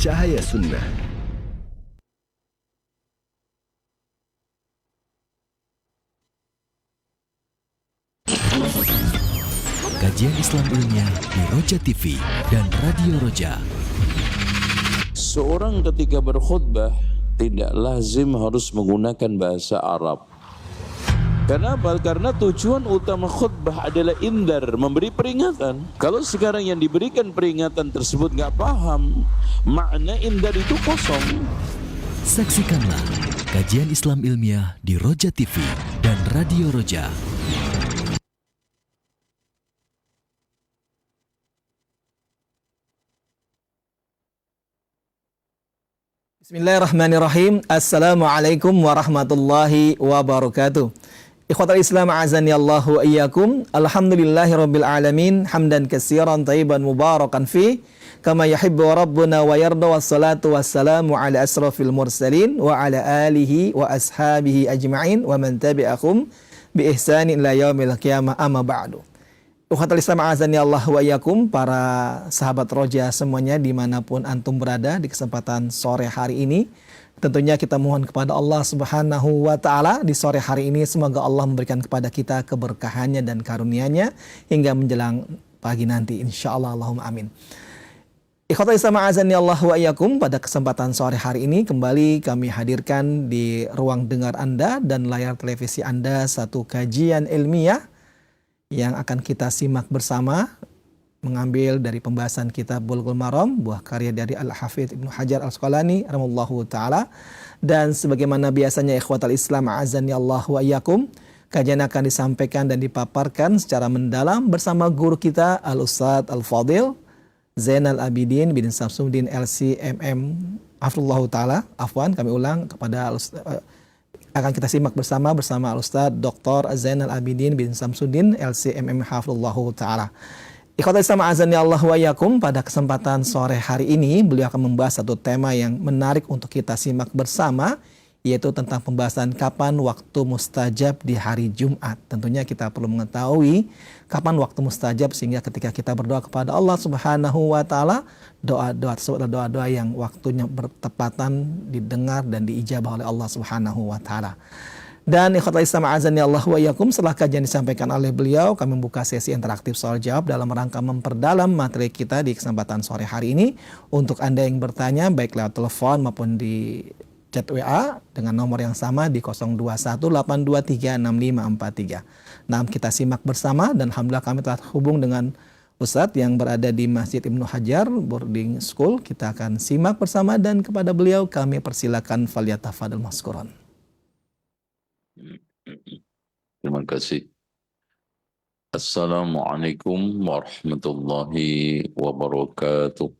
Cahaya Sunnah. Kajian Islam ilmiah di Roja TV dan Radio Roja. Seorang ketika berkhutbah tidak lazim harus menggunakan bahasa Arab. Kenapa? Karena tujuan utama khutbah adalah indar, memberi peringatan. Kalau sekarang yang diberikan peringatan tersebut nggak paham, makna indar itu kosong. Saksikanlah kajian Islam ilmiah di Roja TV dan Radio Roja. Bismillahirrahmanirrahim. Assalamualaikum warahmatullahi wabarakatuh. Ikhwatal Islam a'azani Allahu wa iyyakum. Alhamdulillahirabbil alamin, hamdan katsiran thayyiban mubarakan fi kama yuhibbu rabbuna wa yarda, wassalatu wassalamu ala asrafil mursalin wa ala alihi wa ashabihi ajma'in wa man tabi'ahum bi ihsanin ila yaumil qiyamah, amma ba'du. Ikhwatal Islam a'azani Allah wa iyyakum, para sahabat Roja semuanya dimanapun antum berada di kesempatan sore hari ini. Tentunya kita mohon kepada Allah Subhanahu wa ta'ala di sore hari ini, semoga Allah memberikan kepada kita keberkahannya dan karunia-Nya hingga menjelang pagi nanti, insyaallah, Allahumma amin. Ikhwatal Islam a'azani Allah wa iyyakum, pada kesempatan sore hari ini kembali kami hadirkan di ruang dengar Anda dan layar televisi Anda satu kajian ilmiah yang akan kita simak bersama, mengambil dari pembahasan kitab Bulughul Maram, buah karya dari Al-Hafidz Ibnu Hajar Al-Asqalani rahimahullahu taala. Dan sebagaimana biasanya ikhwatal Islam a'azani Allah wa iyyakum, kajian akan disampaikan dan dipaparkan secara mendalam bersama guru kita Al-Ustadz Al-Fadil Zainal Abidin bin Samsudin LCMM hafizallahu taala. Afwan, kami ulang, kepada akan kita simak bersama Al-Ustadz Dr. Zainal Abidin bin Samsudin LCMM hafizallahu taala. Ikhwatal Islam a'azani Allah wa iyyakum, pada kesempatan sore hari ini beliau akan membahas satu tema yang menarik untuk kita simak bersama, yaitu tentang pembahasan kapan waktu mustajab di hari Jumat. Tentunya kita perlu mengetahui kapan waktu mustajab, sehingga ketika kita berdoa kepada Allah Subhanahu wa taala, doa-doa tersebut adalah doa-doa yang waktunya bertepatan didengar dan diijabah oleh Allah Subhanahu wa taala. Dan ikhwatal Islam a'azani Allah wa iyyakum, setelah kajian disampaikan oleh beliau, kami membuka sesi interaktif soal jawab dalam rangka memperdalam materi kita di kesempatan sore hari ini. Untuk Anda yang bertanya baik lewat telepon maupun di chat WA dengan nomor yang sama di 0218236543. Nah, kita simak bersama, dan alhamdulillah kami telah terhubung dengan Ustadz yang berada di Masjid Ibnu Hajar Boarding School. Kita akan simak bersama, dan kepada beliau kami persilakan, falyatafadhal mashkuran. Terima kasih. Assalamualaikum warahmatullahi wabarakatuh.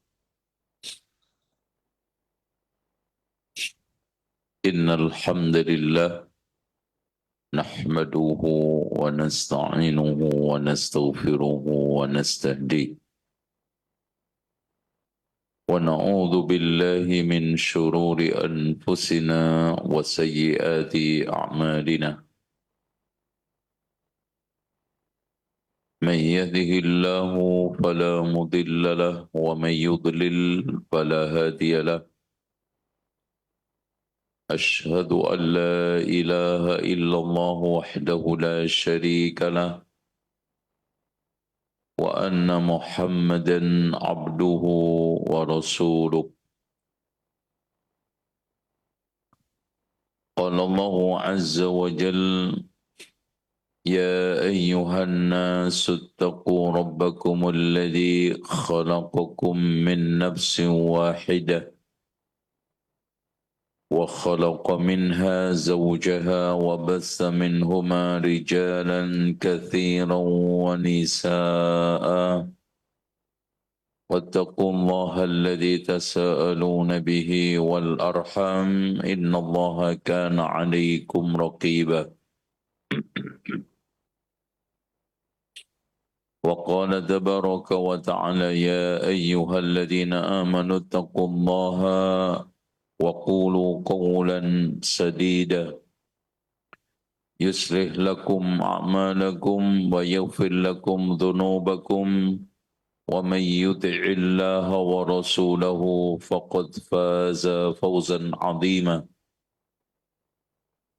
Innal hamdalillah nahmaduhu wa nasta'inuhu wa nastaghfiruhu wa nastahdihi wa na'udzu billahi min syururi anfusina wa sayyiati a'malina. Man yahdihillahu fala mudilla lahu wa man yudlil fala hadiya lahu. Ashhadu an la ilaha illallah wahdahu la syarika lahu wa anna Muhammadan abduhu wa rasuluh. Qala Allah azza wa jalla: Ya ayyuhan nasu ittaqu rabbakum alladhi khalaqakum min nafsin wahidah wa khalaqa minha zawjaha wa bassa minhuma rijalan katsiran wa nisaa'a. واتقوا الله الذي تساءلون به والأرحام إن الله كان عليكم رقيبا. وقال تبارك وتعالى: يا أيها الذين آمنوا اتقوا الله وقولوا قولا سديدا يصلح لكم أعمالكم ويغفر لكم ذنوبكم ومن يطع الله ورسوله فقد فاز فوزا عظيما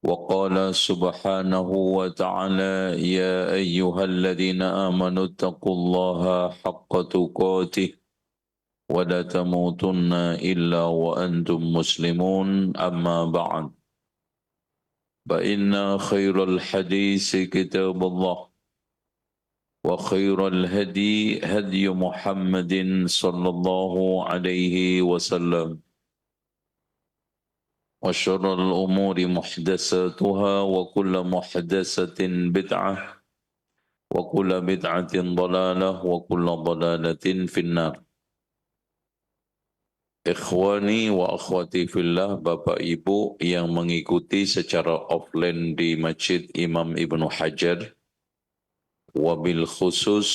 وقال سبحانه وتعالى يا أيها الذين آمنوا اتقوا الله حق تقاته ولا تموتن إلا وأنتم مسلمون أما بعد فإن خير الحديث كتاب الله وخير الهدي هدي محمد صلى الله عليه وسلم وشر الأمور محدثاتها وكل محدثة بدعة وكل بدعة ضلالة وكل ضلالة في النار. Ikhwani wa akhwati fillah, Bapak Ibu yang mengikuti secara offline di Masjid Imam Ibnu Hajar, wabil khusus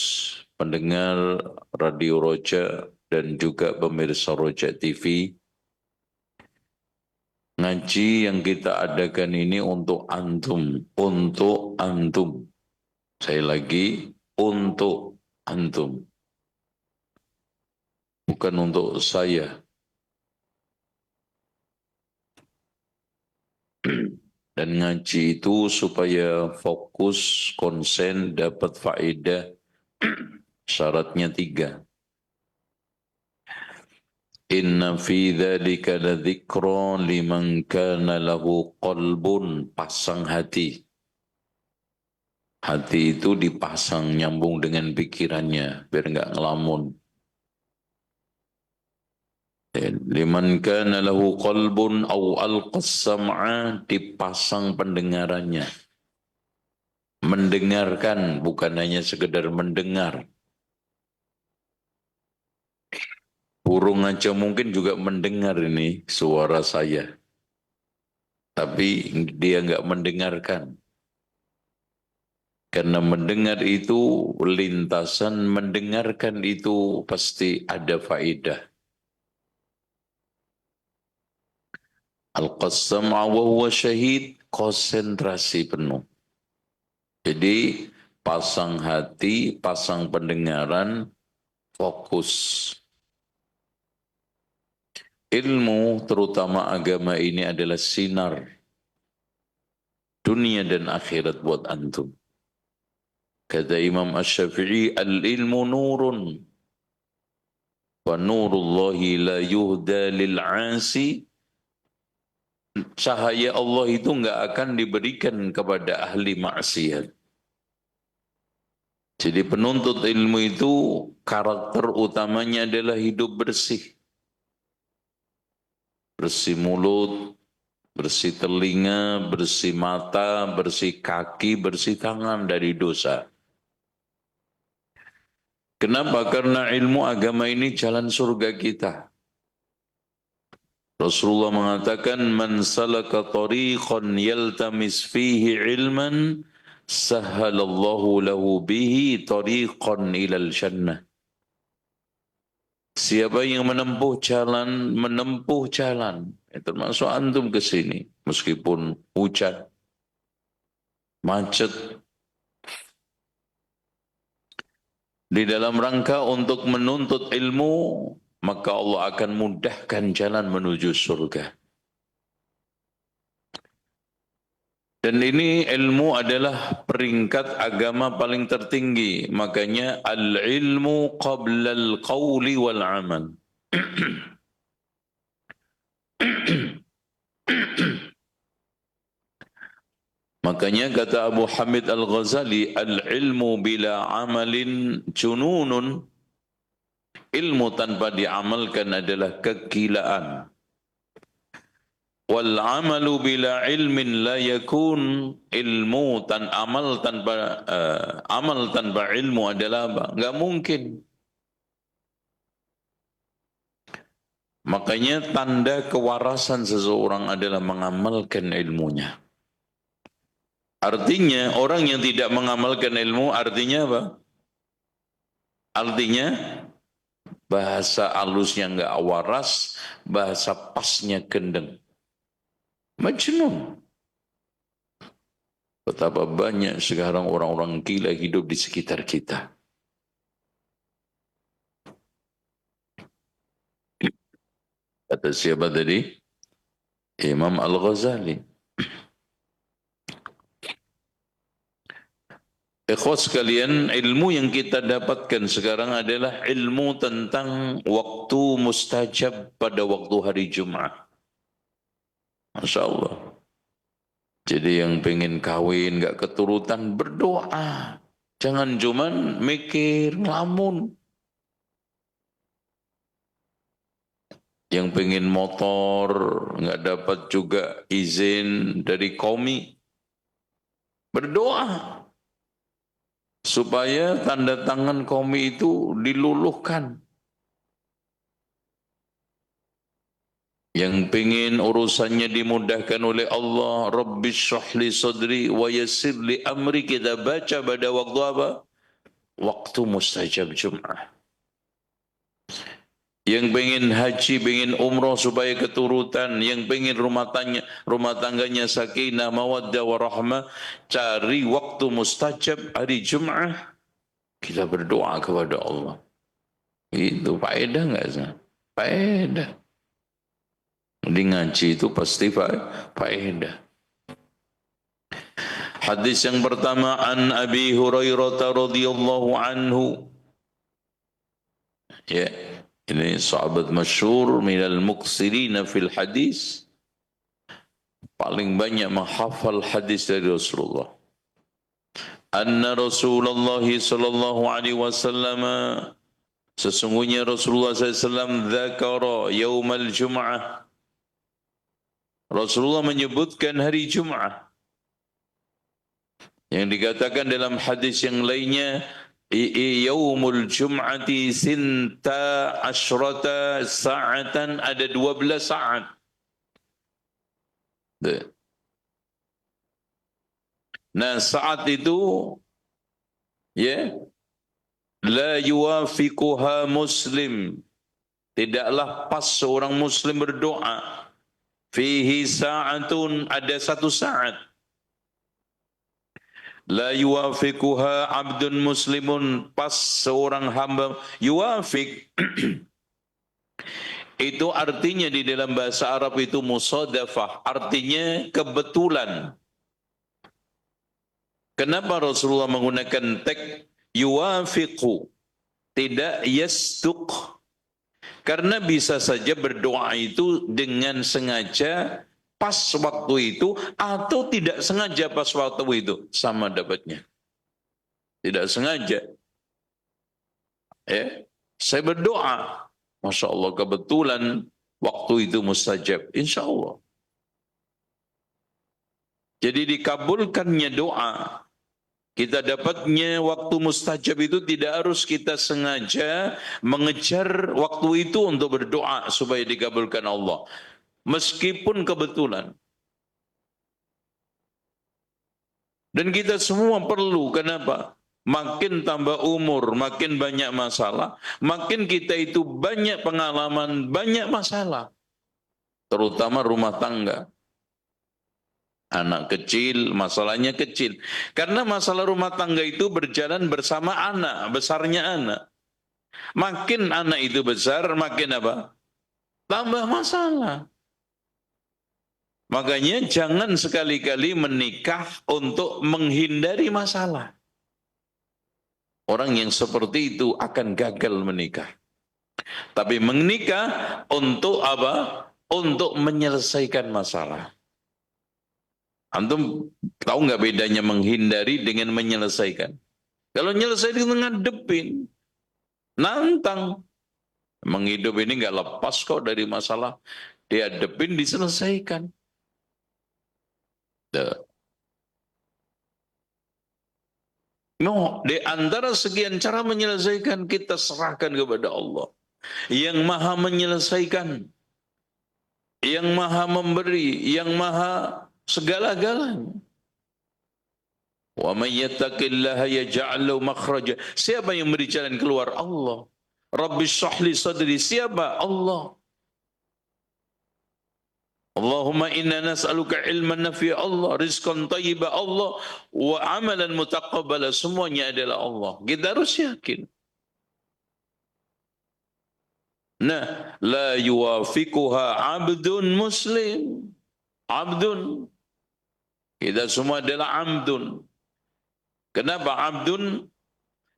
pendengar Radio Roja dan juga pemirsa Roja TV. Ngaji yang kita adakan ini untuk antum, untuk antum. Saya lagi, untuk antum. Bukan untuk saya. Dan ngaji itu supaya fokus, konsen, dapat faedah. Syaratnya 3. Inna fi dzalika ladzikra liman kana lahu qalbun, pasang hati. Hati itu dipasang nyambung dengan pikirannya biar enggak ngelamun. Liman kana lahu qalbun aw alqas sam'a, dipasang pendengarannya. Mendengarkan, bukan hanya sekedar mendengar. Burung aja mungkin juga mendengar ini suara saya. Tapi dia enggak mendengarkan. Karena mendengar itu lintasan, mendengarkan itu pasti ada faedah. Al-qassam wa huwa syahid, konsentrasi penuh. Jadi pasang hati, pasang pendengaran, fokus. Ilmu terutama agama ini adalah sinar dunia dan akhirat buat antum. Kata Imam Asy-Syafi'i, al-ilmu nurun wa nurullahi la yuhda lil-'asi. Cahaya Allah itu enggak akan diberikan kepada ahli maksiat. Jadi penuntut ilmu itu karakter utamanya adalah hidup bersih. Bersih mulut, bersih telinga, bersih mata, bersih kaki, bersih tangan dari dosa. Kenapa? Karena ilmu agama ini jalan surga kita. Rasulullah mengatakan, man salaka tariqan yaltamis fihi ilman sahhalallahu lahu bihi tariqan ilal jannah. Siapa yang menempuh jalan, termasuk antum ke sini, meskipun hujan, macet, di dalam rangka untuk menuntut ilmu, maka Allah akan mudahkan jalan menuju surga. Dan ini ilmu adalah peringkat agama paling tertinggi. Makanya al-ilmu qabla al-qawli wal-amal. Makanya kata Abu Hamid Al-Ghazali, al-ilmu bila amalin jununun. Ilmu tanpa diamalkan adalah kegilaan. Wal amalu bila ilmin la yakun, ilmu amal tanpa ilmu adalah apa? Enggak mungkin. Makanya tanda kewarasan seseorang adalah mengamalkan ilmunya. Artinya orang yang tidak mengamalkan ilmu artinya apa? Artinya bahasa halusnya enggak waras, bahasa pasnya gendeng. Majnun. Betapa banyak sekarang orang-orang gila hidup di sekitar kita. Kata siapa tadi? Imam Al-Ghazali. Ikhwas sekalian, ilmu yang kita dapatkan sekarang adalah ilmu tentang waktu mustajab pada waktu hari Jumat. Masya Allah. Jadi yang pengen kawin, gak keturutan, berdoa. Jangan cuman mikir, ngelamun. Yang pengen motor, gak dapat juga izin dari Qaumi. Berdoa. Supaya tanda tangan Qaumi itu diluluhkan. Yang pengen urusannya dimudahkan oleh Allah, Rabbi syrah li sadri wa yassir li amri, kita baca pada waktu apa? Waktu mustajab Jum'ah. Yang pengen haji, pengen umrah supaya keturutan, yang pengen rumah tangganya sakinah, mawaddah, warahmah, cari waktu mustajab hari Jum'ah, kita berdoa kepada Allah. Itu faedah enggak sih? Faedah. Di ngaji itu pasti faedah. Hadis yang pertama, an Abi Hurairah radhiyallahu anhu. Ya, ini sahabat masyhur minal muqsirina fil hadis. Paling banyak menghafal hadis dari Rasulullah. Anna Rasulullah sallallahu alaihi wasallam, sesungguhnya Rasulullah SAW dzakara yaumal jum'ah. Rasulullah menyebutkan hari Jum'ah. Yang dikatakan dalam hadis yang lainnya, yaumul jum'ati sinta asyrata sa'atan, ada 12 saat. Nah, saat itu ya, la yuwafiquha muslim, tidaklah pas seorang muslim berdoa. Fihi sa'atun, ada satu saat. La yuwafiquha abdun muslimun, pas seorang hamba. Yuwafiq itu artinya di dalam bahasa Arab itu musadafah, artinya kebetulan. Kenapa Rasulullah menggunakan tag yuwafiqu, tidak yasduq? Karena bisa saja berdoa itu dengan sengaja pas waktu itu, atau tidak sengaja pas waktu itu, sama dapatnya. Tidak sengaja. Ya, saya berdoa, Masya Allah, kebetulan waktu itu mustajab, insya Allah. Jadi dikabulkannya doa. Kita dapatnya waktu mustajab itu tidak harus kita sengaja mengejar waktu itu untuk berdoa supaya dikabulkan Allah. Meskipun kebetulan. Dan kita semua perlu, kenapa? Makin tambah umur, makin banyak masalah, makin kita itu banyak pengalaman, banyak masalah. Terutama rumah tangga. Anak kecil, masalahnya kecil. Karena masalah rumah tangga itu berjalan bersama anak, besarnya anak. Makin anak itu besar, makin apa? Tambah masalah. Makanya jangan sekali-kali menikah untuk menghindari masalah. Orang yang seperti itu akan gagal menikah. Tapi menikah untuk apa? Untuk menyelesaikan masalah. Antum tahu nggak bedanya menghindari dengan menyelesaikan? Kalau menyelesaikan itu ngadepin, nantang. Menghidup ini nggak lepas kok dari masalah. Dihadepin, diselesaikan. No, di antara sekian cara menyelesaikan, kita serahkan kepada Allah. Yang maha menyelesaikan. Yang maha memberi. Yang maha segala-galanya. Wa may yattaqillaha yaj'al lahu makhraja. Siapa yang beri jalan keluar? Allah. Rabbi shrah li sadri. Siapa? Allah. Allahumma inna nas'aluka ilman nafi'a, Allah, rizqan thayyiba, Allah, wa amalan mutaqabbala, semuanya adalah Allah. Kita harus yakin. Nah, la yuwafiquha abdun muslim. Abdun. Kita semua adalah abdun. Kenapa abdun?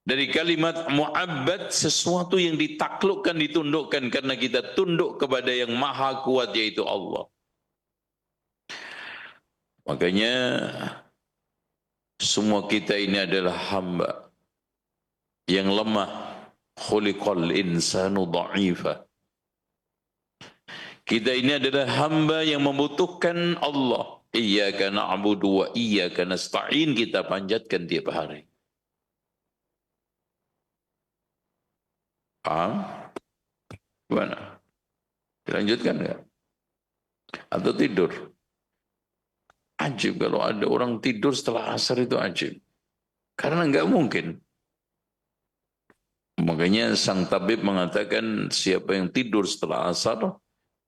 Dari kalimat mu'abbad, sesuatu yang ditaklukkan, ditundukkan, karena kita tunduk kepada yang maha kuat, yaitu Allah. Makanya semua kita ini adalah hamba yang lemah. Khuliqal insanu dha'ifa. Kita ini adalah hamba yang membutuhkan Allah. Iyyaka na'budu wa iyyaka nasta'in, kita panjatkan tiap hari. Paham? Gimana? Dilanjutkan enggak? Atau tidur? Ajib kalau ada orang tidur setelah asar, itu ajib. Karena enggak mungkin. Makanya sang tabib mengatakan siapa yang tidur setelah asar,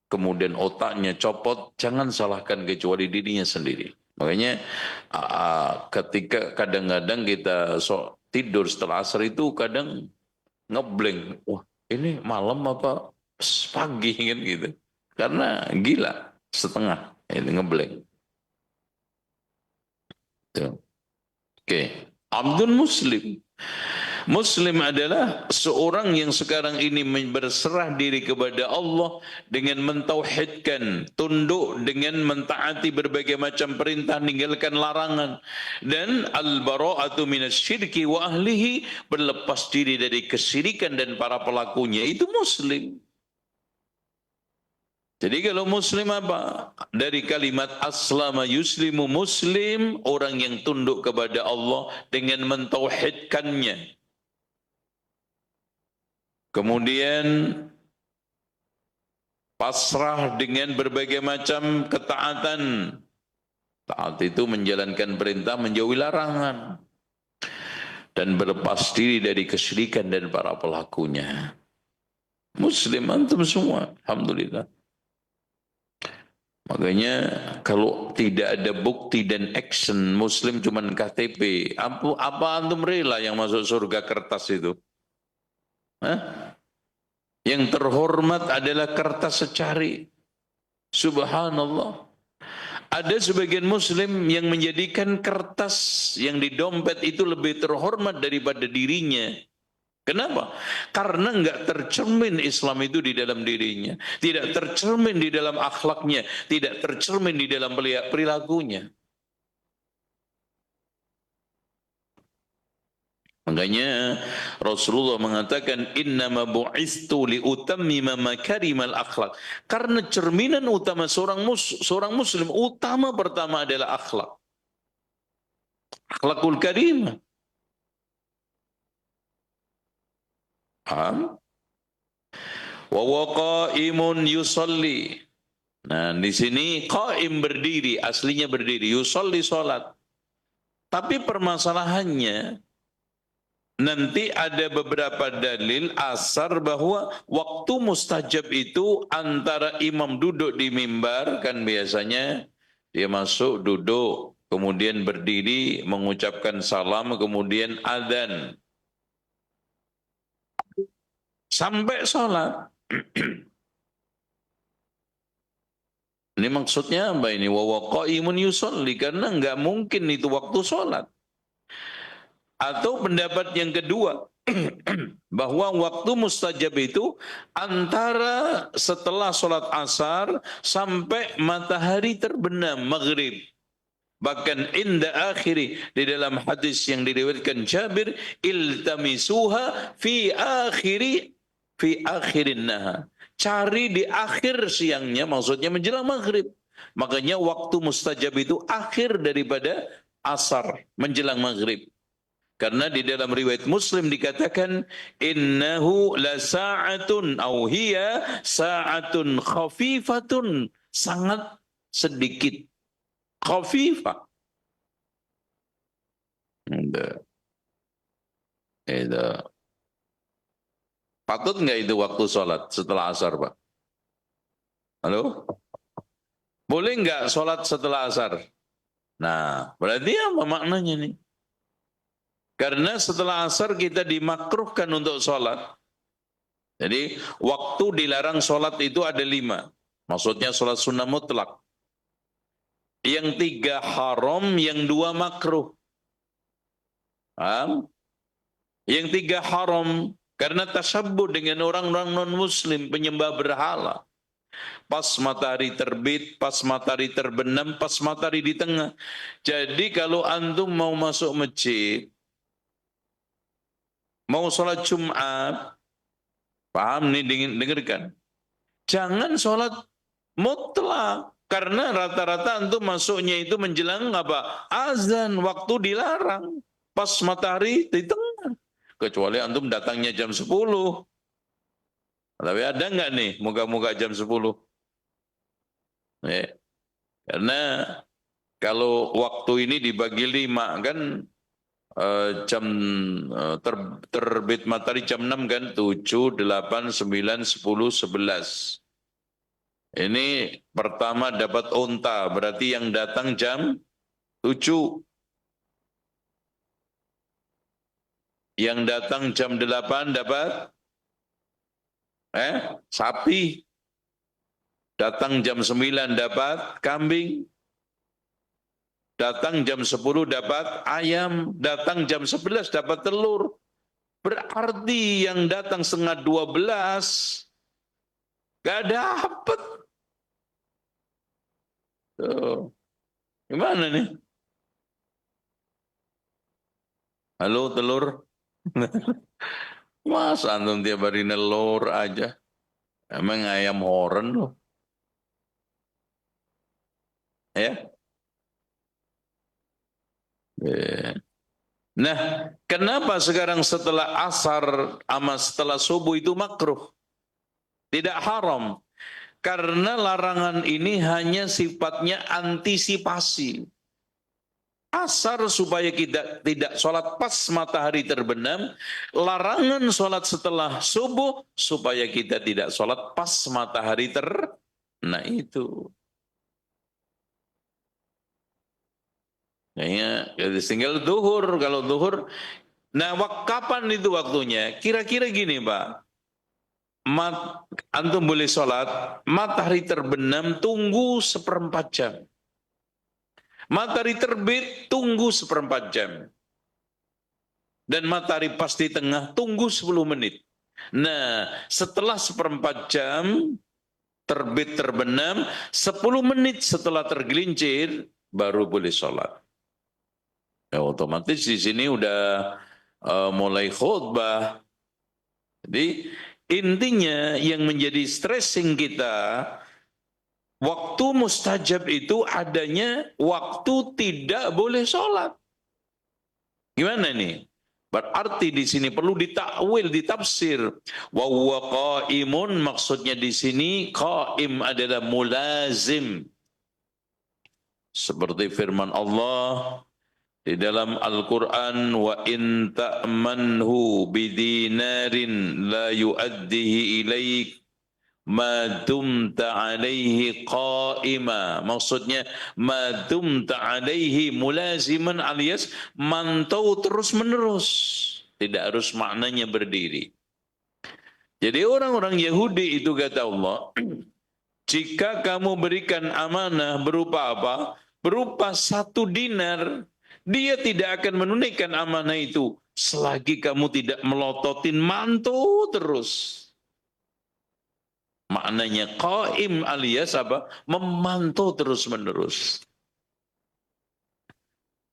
kemudian otaknya copot, jangan salahkan kecuali dirinya sendiri. Makanya ketika kadang-kadang kita tidur setelah asar itu kadang ngeblank. Wah, ini malam apa pagi kan gitu. Karena gila setengah ini ngeblank. Oke. Abdul muslim. Muslim adalah seorang yang sekarang ini berserah diri kepada Allah dengan mentauhidkan, tunduk dengan mentaati berbagai macam perintah, meninggalkan larangan, dan al-bara'atu minasyirki wa ahlihi, berlepas diri dari kesyirikan dan para pelakunya. Itu muslim. Jadi kalau muslim apa? Dari kalimat aslama yuslimu, muslim, orang yang tunduk kepada Allah dengan mentauhidkannya. Kemudian pasrah dengan berbagai macam ketaatan. Taat itu menjalankan perintah, menjauhi larangan. Dan berlepas diri dari kesyirikan dan para pelakunya. Muslim antum semua, alhamdulillah. Makanya kalau tidak ada bukti dan action, muslim cuma KTP. Apa antum rela yang masuk surga kertas itu? Hah? Yang terhormat adalah kertas secari. Subhanallah. Ada sebagian muslim yang menjadikan kertas yang di dompet itu lebih terhormat daripada dirinya. Kenapa? Karena enggak tercermin Islam itu di dalam dirinya. Tidak tercermin di dalam akhlaknya. Tidak tercermin di dalam perilakunya. Makanya Rasulullah mengatakan innama bu'istu liutammima makarimal akhlak. Karena cerminan utama seorang muslim utama pertama adalah akhlak. Akhlakul karimah. Paham? Wa waqaimun yusalli. Nah, di sini qaim berdiri, aslinya berdiri, yusalli salat. Tapi permasalahannya nanti ada beberapa dalil asar bahwa waktu mustajab itu antara imam duduk di mimbar, kan biasanya dia masuk duduk, kemudian berdiri mengucapkan salam, kemudian adzan sampai sholat. Ini maksudnya apa ini? Wa waqaimun yusolli, karena enggak mungkin itu waktu sholat. Atau pendapat yang kedua, bahwa waktu mustajab itu antara setelah sholat asar sampai matahari terbenam maghrib. Bahkan inda akhiri, di dalam hadis yang diriwayatkan Jabir, iltamisuha fi akhirin nahar. Cari di akhir siangnya, maksudnya menjelang maghrib. Makanya waktu mustajab itu akhir daripada asar, menjelang maghrib. Karena di dalam riwayat Muslim dikatakan innahu la sa'atun aw hiya sa'atun khafifatun, sangat sedikit. Khafifah. Patut enggak itu waktu sholat setelah asar, Pak? Halo? Boleh enggak sholat setelah asar? Nah, berarti apa maknanya nih? Karena setelah asar kita dimakruhkan untuk sholat. Jadi waktu dilarang sholat itu ada 5. Maksudnya sholat sunnah mutlak. Yang 3 haram, yang 2 makruh. Paham? Yang 3 haram karena tasyabbuh dengan orang-orang non-muslim penyembah berhala. Pas matahari terbit, pas matahari terbenam, pas matahari di tengah. Jadi kalau antum mau masuk masjid, mau sholat Jumat, paham nih, dengarkan. Jangan sholat mutlak. Karena rata-rata antum masuknya itu menjelang apa? Azan, waktu dilarang. Pas matahari di tengah. Kecuali antum datangnya jam 10. Tapi ada nggak nih muka-muka jam 10? Ya. Karena kalau waktu ini dibagi 5 kan, jam terbit matahari jam 6 kan, 7, 8, 9, 10, 11. Ini pertama dapat unta, berarti yang datang jam 7. Yang datang jam 8 dapat sapi. Datang jam 9 dapat kambing. Datang jam 10 dapat ayam. Datang jam 11 dapat telur. Berarti yang datang setengah 12 gak dapat. Tuh. Gimana nih? Halo telur? Mas antum tiap hari nelur aja. Emang ayam horen loh. Ya. Nah, kenapa sekarang setelah asar sama setelah subuh itu makruh? Tidak haram. Karena larangan ini hanya sifatnya antisipasi. Asar supaya kita tidak sholat pas matahari terbenam. Larangan sholat setelah subuh supaya kita tidak sholat pas matahari Nah itu. Kayaknya tinggal duhur. Kalau duhur, nah kapan itu waktunya? Kira-kira gini Pak. Antum boleh sholat, matahari terbenam tunggu 1/4 jam. Matahari terbit tunggu 1/4 jam. Dan matahari pas di tengah tunggu 10 menit. Nah, setelah 1/4 jam terbit terbenam, 10 menit setelah tergelincir baru boleh sholat. Ya, otomatis di sini udah mulai khutbah. Jadi intinya yang menjadi stressing kita, waktu mustajab itu adanya waktu tidak boleh sholat. Gimana nih? Berarti di sini perlu ditakwil, ditafsir. Wa huwa qaimun, maksudnya di sini qaim adalah mulazim. Seperti firman Allah di dalam Al-Quran, wa in ta'manhu bidinarin la yuaddihi ilaik ma dumta alaihi qaima. Maksudnya ma dumta alaihi mulaziman, alias mantau terus menerus, tidak harus maknanya berdiri. Jadi orang-orang Yahudi itu kata Allah, jika kamu berikan amanah berupa apa? Berupa 1 dinar, dia tidak akan menunaikan amanah itu selagi kamu tidak melototin mantu terus. Maknanya qaim alias apa? Memantau terus-menerus.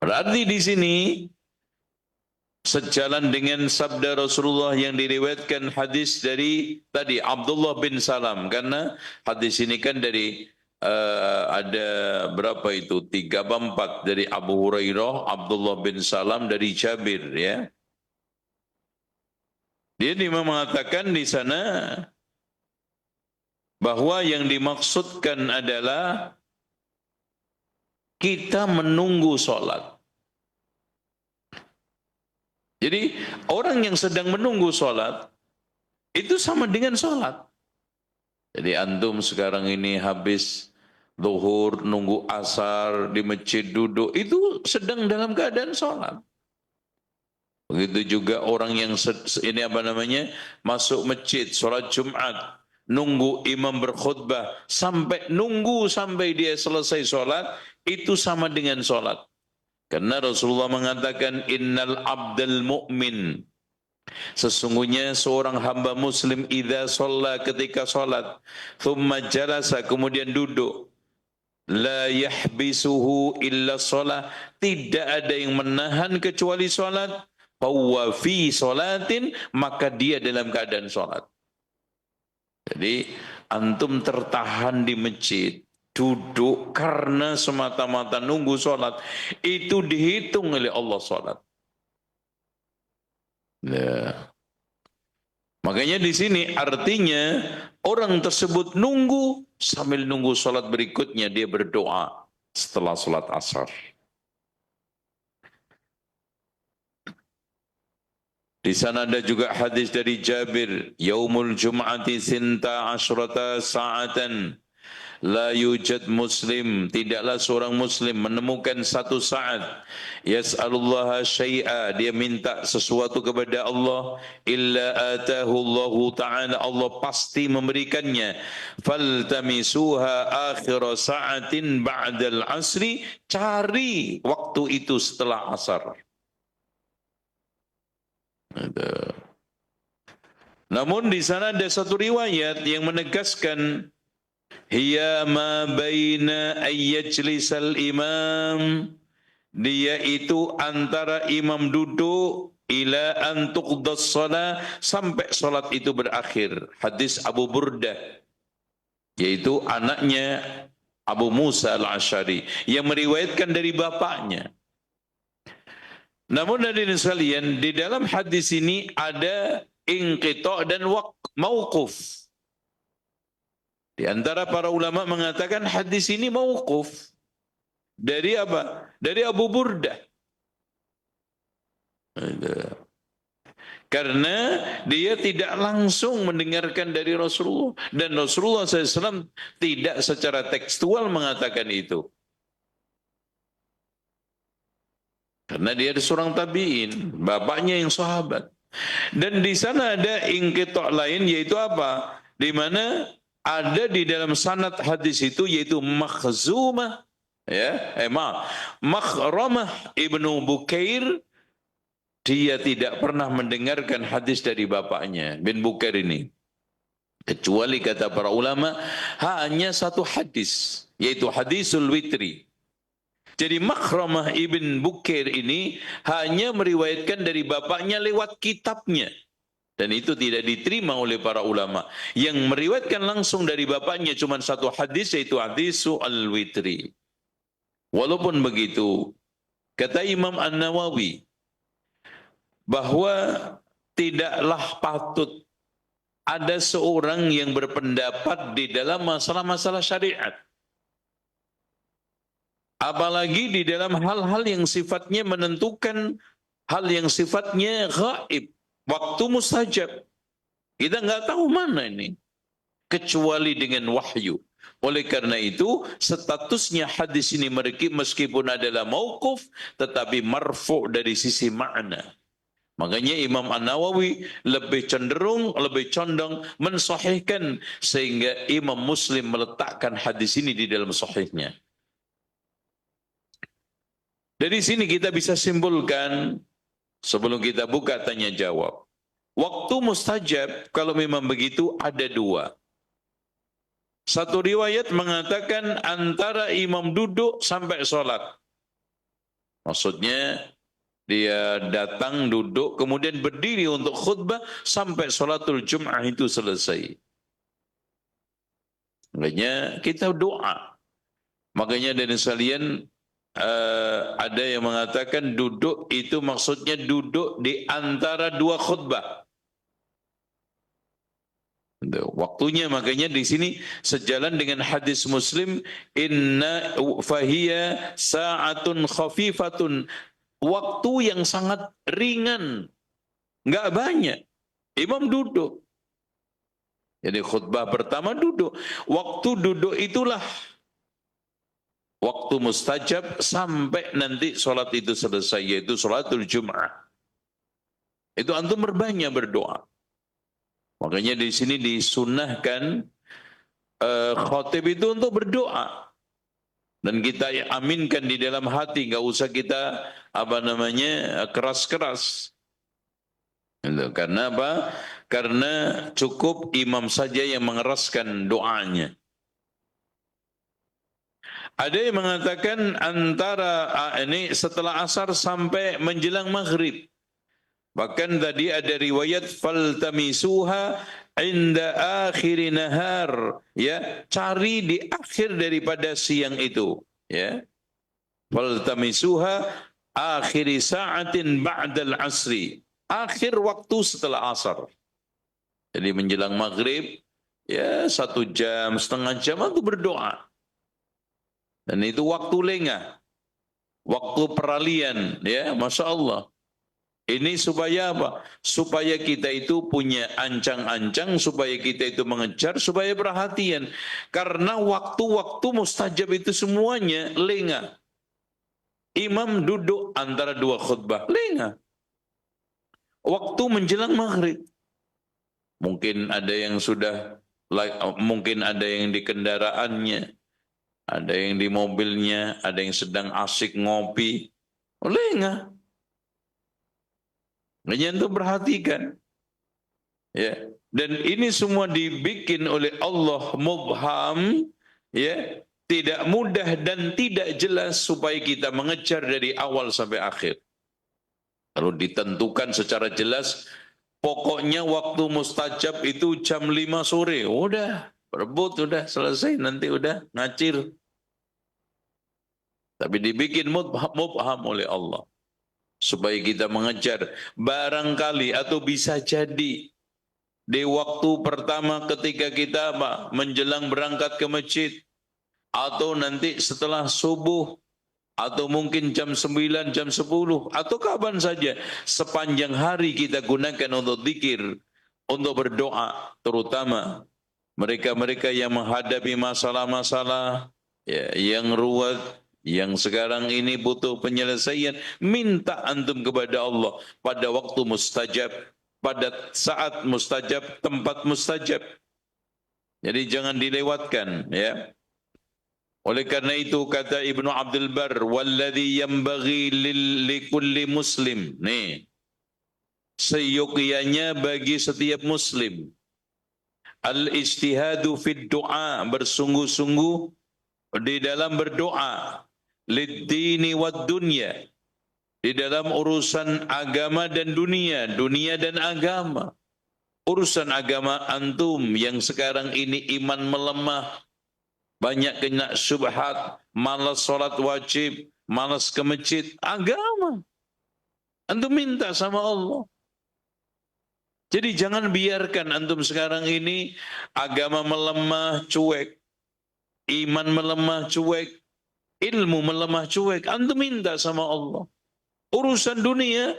Berarti di sini sejalan dengan sabda Rasulullah yang diriwayatkan hadis dari tadi Abdullah bin Salam, karena hadis ini kan dari ada berapa itu? 3 atau 4 dari Abu Hurairah, Abdullah bin Salam, dari Jabir, ya. Dia mengatakan di sana bahwa yang dimaksudkan adalah kita menunggu sholat. Jadi orang yang sedang menunggu sholat itu sama dengan sholat. Jadi antum sekarang ini habis zuhur, nunggu asar di masjid duduk, itu sedang dalam keadaan sholat. Begitu juga orang yang ini apa namanya, masuk masjid, sholat Jumat, nunggu imam berkhutbah, sampai dia selesai sholat, itu sama dengan sholat. Karena Rasulullah mengatakan, innal abdal mu'min, sesungguhnya seorang hamba muslim, idza shalla, ketika sholat, thumma jalasa, kemudian duduk, la yahbisuhu illa sholat, tidak ada yang menahan kecuali sholat, fahuwa fi sholatin, maka dia dalam keadaan sholat. Jadi antum tertahan di masjid, duduk karena semata-mata nunggu sholat, itu dihitung oleh Allah sholat. Nah, makanya di sini artinya orang tersebut nunggu, sambil nunggu sholat berikutnya dia berdoa setelah sholat asar. Di sana ada juga hadis dari Jabir, yaumul jum'ati sinta asyrata sa'atan, la yujad muslim, tidaklah seorang muslim menemukan satu saat, yas'alullaha syai'a, dia minta sesuatu kepada Allah, illa atahu Allahu ta'ala, Allah pasti memberikannya. Faltamisuha akhir sa'atin ba'dal asri, cari waktu itu setelah asar. Namun di sana ada satu riwayat yang menegaskan, hiya ma baina ayyajlisal imam, dia itu antara imam duduk ila an tuqdas shalah, sampai salat itu berakhir. Hadis Abu Burdah, yaitu anaknya Abu Musa al-Asy'ari, yang meriwayatkan dari bapaknya. Namun hadirin sekalian, di dalam hadis ini ada inqita' dan mauquf. Di antara para ulama mengatakan hadis ini mauquf. Dari apa? Dari Abu Burdah. Karena dia tidak langsung mendengarkan dari Rasulullah. Dan Rasulullah SAW tidak secara tekstual mengatakan itu. Karena dia ada seorang tabi'in, bapaknya yang sahabat. Dan di sana ada inqita' lain, yaitu apa? Di mana ada di dalam sanad hadis itu, yaitu Makhzumah, Makhramah ibnu Bukair, dia tidak pernah mendengarkan hadis dari bapaknya, bin Bukair ini. Kecuali kata para ulama, hanya satu hadis, yaitu hadisul witri. Jadi Makhramah ibn Bukair ini hanya meriwayatkan dari bapaknya lewat kitabnya. Dan itu tidak diterima oleh para ulama. Yang meriwayatkan langsung dari bapaknya cuma satu hadis, yaitu hadisu al-witri. Walaupun begitu, kata Imam An-Nawawi, bahwa tidaklah patut ada seorang yang berpendapat di dalam masalah-masalah syariat. Apalagi di dalam hal-hal yang sifatnya menentukan, hal yang sifatnya gaib, waktu mustajab. Kita nggak tahu mana ini, kecuali dengan wahyu. Oleh karena itu, statusnya hadis ini meskipun adalah mauquf, tetapi marfu' dari sisi makna. Makanya Imam An-Nawawi lebih condong mensahihkan, sehingga Imam Muslim meletakkan hadis ini di dalam sahihnya. Dari sini kita bisa simpulkan, sebelum kita buka tanya jawab, waktu mustajab kalau memang begitu ada dua. Satu riwayat mengatakan antara imam duduk sampai sholat. Maksudnya dia datang duduk kemudian berdiri untuk khutbah sampai sholatul Jum'ah itu selesai. Makanya kita doa. Makanya dari sekalian, ada yang mengatakan duduk itu maksudnya duduk di antara dua khutbah. Waktunya, makanya di sini sejalan dengan hadis Muslim, inna fahiya sa'atun khafifatun, waktu yang sangat ringan, nggak banyak. Imam duduk. Jadi khutbah pertama duduk. Waktu duduk itulah waktu mustajab sampai nanti sholat itu selesai, yaitu sholatul Jum'ah. Itu antum berbanyak berdoa. Makanya di sini disunnahkan khotib itu untuk berdoa. Dan kita aminkan di dalam hati, nggak usah kita keras-keras. Gitu. Karena apa? Karena cukup imam saja yang mengeraskan doanya. Ada yang mengatakan antara ini setelah asar sampai menjelang maghrib. Bahkan tadi ada riwayat faltamisuha inda akhir nahar, ya, cari di akhir daripada siang itu, ya. Faltamisuha akhir sa'atin ba'dal asri, akhir waktu setelah asar. Jadi menjelang maghrib, ya 1 jam, setengah jam itu berdoa. Dan itu waktu lengah, waktu peralihan, ya, Masya Allah. Ini supaya apa? Supaya kita itu punya ancang-ancang, supaya kita itu mengejar, supaya perhatian. Karena waktu-waktu mustajab itu semuanya lengah. Imam duduk antara 2 khutbah, lengah. Waktu menjelang maghrib. Mungkin ada yang mungkin ada yang di kendaraannya, ada yang di mobilnya, ada yang sedang asik ngopi, lengah. Hanya untuk perhatikan, ya. Dan ini semua dibikin oleh Allah mubham, ya, tidak mudah dan tidak jelas supaya kita mengejar dari awal sampai akhir. Kalau ditentukan secara jelas, pokoknya waktu mustajab itu jam 5 sore, udah berebut, udah selesai, nanti udah ngacir. Tapi dibikin mubham oleh Allah, supaya kita mengejar. Barangkali atau bisa jadi di waktu pertama ketika kita menjelang berangkat ke masjid, atau nanti setelah subuh, atau mungkin jam 9, jam 10, atau kapan saja. Sepanjang hari kita gunakan untuk zikir, untuk berdoa. Terutama mereka-mereka yang menghadapi masalah-masalah, ya, yang ruwet, yang sekarang ini butuh penyelesaian, minta antum kepada Allah pada waktu mustajab, pada saat mustajab, tempat mustajab. Jadi jangan dilewatkan, ya. Oleh karena itu kata Ibnu Abdul Bar, walladhi yanbaghi likulli muslim. Nih, seyogyanya bagi setiap muslim, al-ijtihadu fid du'a, bersungguh-sungguh di dalam berdoa, lid-dini wad dunya, di dalam urusan agama dan dunia, dunia dan agama. Urusan agama antum yang sekarang ini iman melemah, banyak kena syubhat, malas sholat wajib, malas ke masjid, agama. Antum minta sama Allah. Jadi jangan biarkan antum sekarang ini agama melemah, cuek. Iman melemah, cuek. Ilmu melemah, cuek. Antum minta sama Allah. Urusan dunia,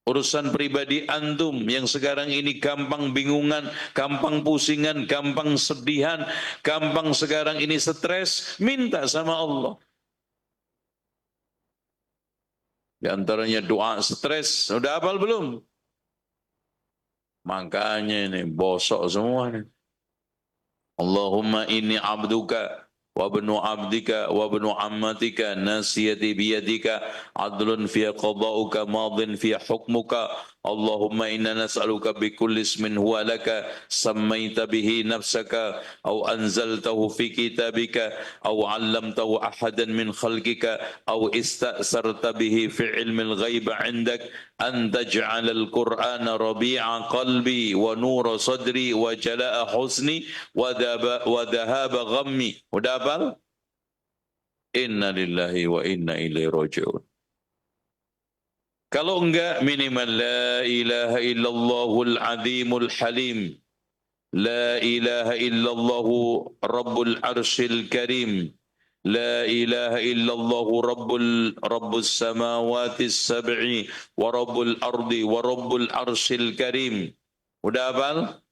urusan pribadi antum yang sekarang ini gampang bingungan, gampang pusingan, gampang sedihan, gampang sekarang ini stres, minta sama Allah. Di antaranya doa stres. Sudah hafal belum? Makanya ini bosok semua nih. Allahumma inni abduka wa ibnu abdika wa ibnu ammatika nasiyati biyadika adlun fi qada'uka madin fi hukmuka Allahumma inna nas'aluka bi kulli ismin huwa laka sammaita bihi nafsaka aw anzaltahu fi kitabika aw 'allamtahu ahadan min khalqika aw ista'sarta bihi fi 'ilmil ghaib 'indak an taj'ala al-Qur'ana rabi'a qalbi wa nura sadri wa jala'a husni wa dhahaba ghammi. Udah hafal? Inna lillahi wa inna ilaihi raji'un. Kalau enggak, minimal la ilaha illallahul azimul halim, la ilaha illallahu rabbul arshil karim, la ilaha illallahu rabbus samawati sab'i wa rabbul ardi wa rabbul arshil karim. Udah hafal?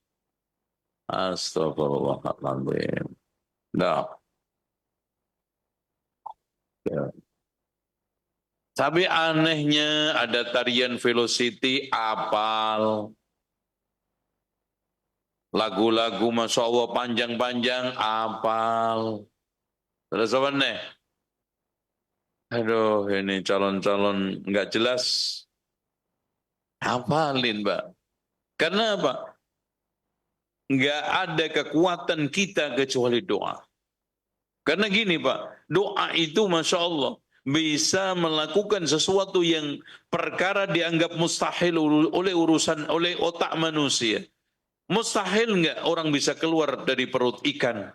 Astagfirullahaladzim. Nah. Ya. Tapi anehnya ada tarian velocity apal. Lagu-lagu Masya Allah panjang-panjang apal. Terus apa nih? Aduh, ini calon-calon nggak jelas. Hafalin, Pak. Karena apa? Nggak ada kekuatan kita kecuali doa. Karena gini, Pak, doa itu Masya Allah bisa melakukan sesuatu yang perkara dianggap mustahil oleh otak manusia. Mustahil nggak orang bisa keluar dari perut ikan?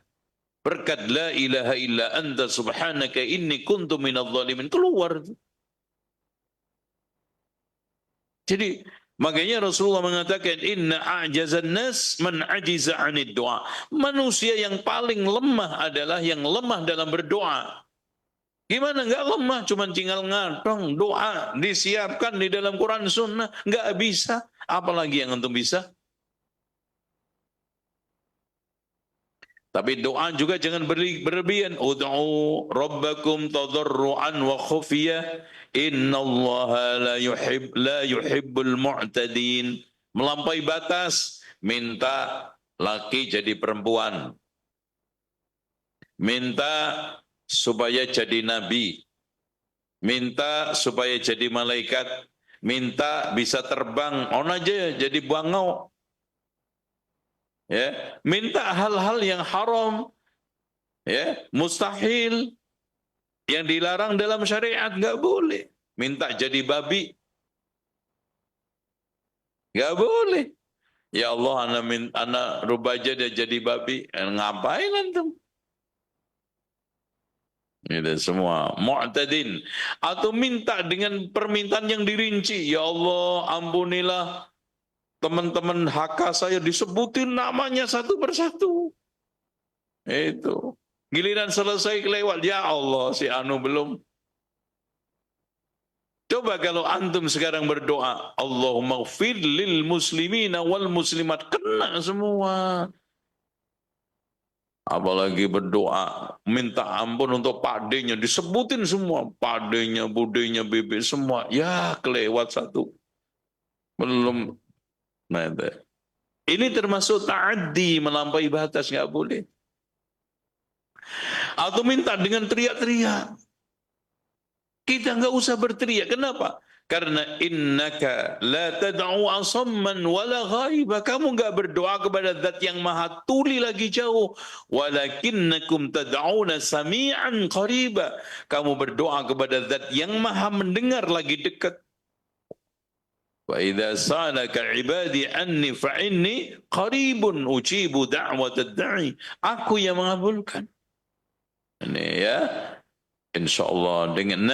Berkat la ilaha illa anta subhanaka inni kuntu minadh dhalimin. Keluar. Jadi makanya Rasulullah mengatakan inna a'jazan nas man ajiza 'anid du'a. Manusia yang paling lemah adalah yang lemah dalam berdoa. Gimana enggak lemah, cuman tinggal ngadong doa disiapkan di dalam Quran Sunnah, enggak bisa, apalagi yang antum bisa. Tapi doa juga jangan berlebihan. Ud'u rabbakum tadarruan wa khufiyah. Innallaha la yuhibbul mu'tadin. Melampaui batas, minta laki jadi perempuan. Minta supaya jadi nabi. Minta supaya jadi malaikat. Minta bisa terbang. On aja jadi bangau. Ya, minta hal-hal yang haram, ya, mustahil, yang dilarang dalam syariat nggak boleh. Minta jadi babi, nggak boleh. Ya Allah, anak rubah aja dia jadi babi, ngapain antum? Itu semua mu'tadin. Atau minta dengan permintaan yang dirinci. Ya Allah, ampunilah teman-teman HK saya, disebutin namanya satu persatu. Itu. Giliran selesai kelewat. Ya Allah, si Anu belum. Coba kalau antum sekarang berdoa, Allahumma gfir lil muslimina wal muslimat. Kena semua. Apalagi berdoa, minta ampun untuk pakdenya. Disebutin semua. Pakdenya, budenya, bebe, semua. Ya, kelewat satu. Belum. Nah, ini termasuk ta'addi, melampaui batas, nggak boleh. Atau minta dengan teriak-teriak. Kita nggak usah berteriak. Kenapa? Karena innaka la tad'u asamman wala ghaiba. Kamu nggak berdoa kepada zat yang maha tuli lagi jauh. Walakinnakum tad'una sami'an qariba. Kamu berdoa kepada zat yang maha mendengar lagi dekat. Wa idza sa'alaka 'ibadi anni fa inni qaribun ujibu da'watad da'i. Aku yang mengabulkan. Ini ya. Insyaallah dengan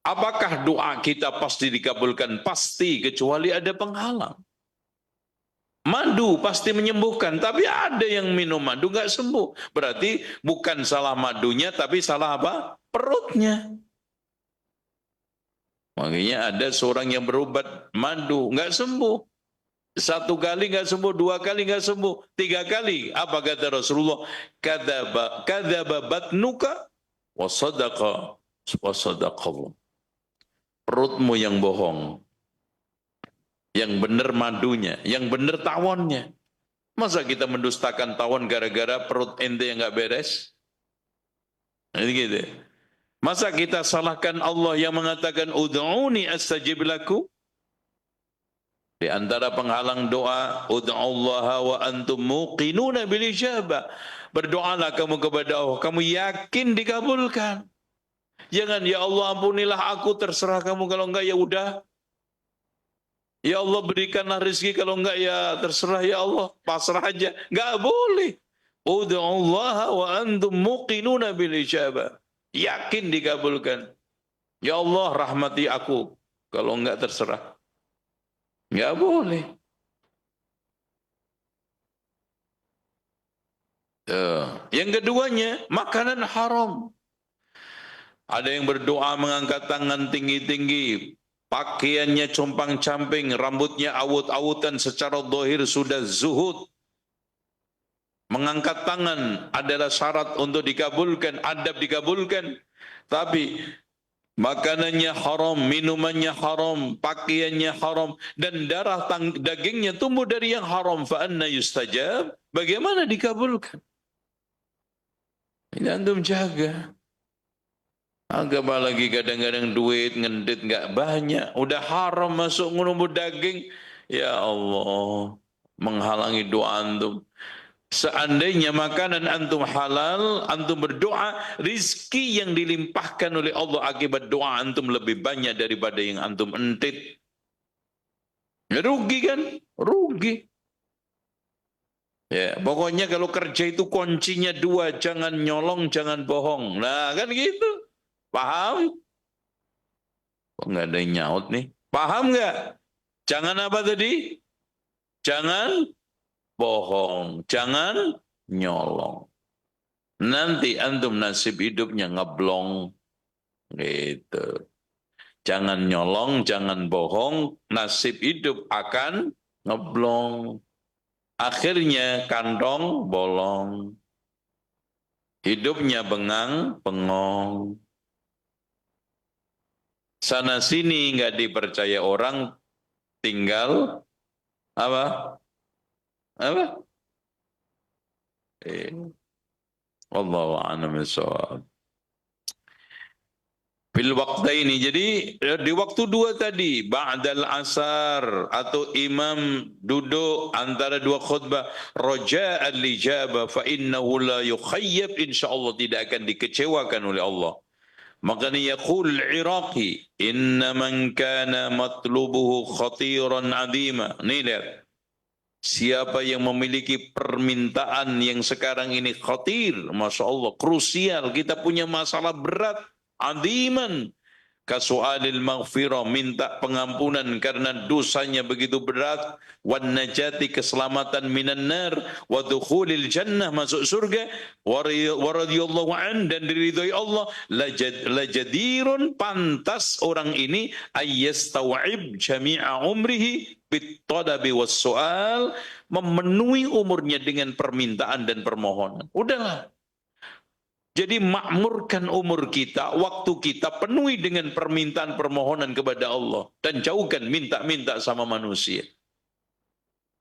apakah doa kita pasti dikabulkan? Pasti, kecuali ada penghalang. Madu pasti menyembuhkan, tapi ada yang minum madu enggak sembuh. Berarti bukan salah madunya, tapi salah apa? Perutnya. Makanya ada seorang yang berobat madu, enggak sembuh. Satu kali enggak sembuh, dua kali enggak sembuh, tiga kali. Apa kata Rasulullah? Kadzaba batnuka wa sadaqa Allah. Perutmu yang bohong. Yang benar madunya, yang benar tawonnya. Masa kita mendustakan tawon gara-gara perut ente yang enggak beres? Ini gitu. Masa kita salahkan Allah yang mengatakan ud'uni astajib lakum? Di antara penghalang doa, ud'ullaha wa antum muqinuna bil ijabah. Berdoalah kamu kepada Allah, kamu yakin dikabulkan. Jangan ya Allah ampunilah aku, terserah kamu, kalau enggak ya udah. Ya Allah berikanlah rezeki, kalau enggak ya terserah ya Allah, pasrah aja. Enggak boleh. Ud'ullaha wa antum muqinuna bil ijabah. Yakin dikabulkan. Ya Allah rahmati aku. Kalau enggak terserah. Enggak boleh. Yang keduanya, makanan haram. Ada yang berdoa mengangkat tangan tinggi-tinggi. Pakaiannya compang-camping. Rambutnya awut-awutan, secara zahir sudah zuhud. Mengangkat tangan adalah syarat untuk dikabulkan, adab dikabulkan. Tapi makanannya haram, minumannya haram, pakaiannya haram, dan darah dagingnya tumbuh dari yang haram, fa anna yustajab? Bagaimana dikabulkan? Ini antum jaga. Agak lagi kadang-kadang duit ngendit nggak banyak, udah haram masuk ngerumput daging, ya Allah, menghalangi doa antum. Seandainya makanan antum halal, antum berdoa, rizki yang dilimpahkan oleh Allah akibat doa antum lebih banyak daripada yang antum entit. Ya, rugi kan? Rugi. Ya, pokoknya kalau kerja itu kuncinya dua, jangan nyolong, jangan bohong. Nah, kan gitu. Paham? Kok nggak ada yang nyaut nih? Paham nggak? Jangan apa tadi? Jangan bohong, jangan nyolong. Nanti antum nasib hidupnya ngeblong. Gitu. Jangan nyolong, jangan bohong, nasib hidup akan ngeblong. Akhirnya kantong bolong. Hidupnya bengang, bengong. Sana sini nggak dipercaya orang, tinggal apa? Apa? Wallahu a'lam bishawab. Fil waqtaini, jadi di waktu dua tadi, ba'dal asar atau imam duduk antara dua khutbah, raja'al lijabah fa innahu la yukhayyab, insyaallah tidak akan dikecewakan oleh Allah. Makanya yaqul Iraqi, inna man kana matlubuhu khatiran azima. Nih lihat, siapa yang memiliki permintaan yang sekarang ini khatir, Masya Allah, krusial, kita punya masalah berat, aziman, kasu'alil maghfirah, minta pengampunan karena dosanya begitu berat, wan najati, keselamatan minan nar, wa dukhulil jannah, masuk surga, wa radhiyallahu an, dan diridhoi Allah, lajadirun, pantas orang ini ayyastaw'ib jami'a umrihi bitadabi was su'al, memenuhi umurnya dengan permintaan dan permohonan. Udahlah. Jadi makmurkan umur kita, waktu kita penuhi dengan permintaan permohonan kepada Allah. Dan jauhkan minta-minta sama manusia.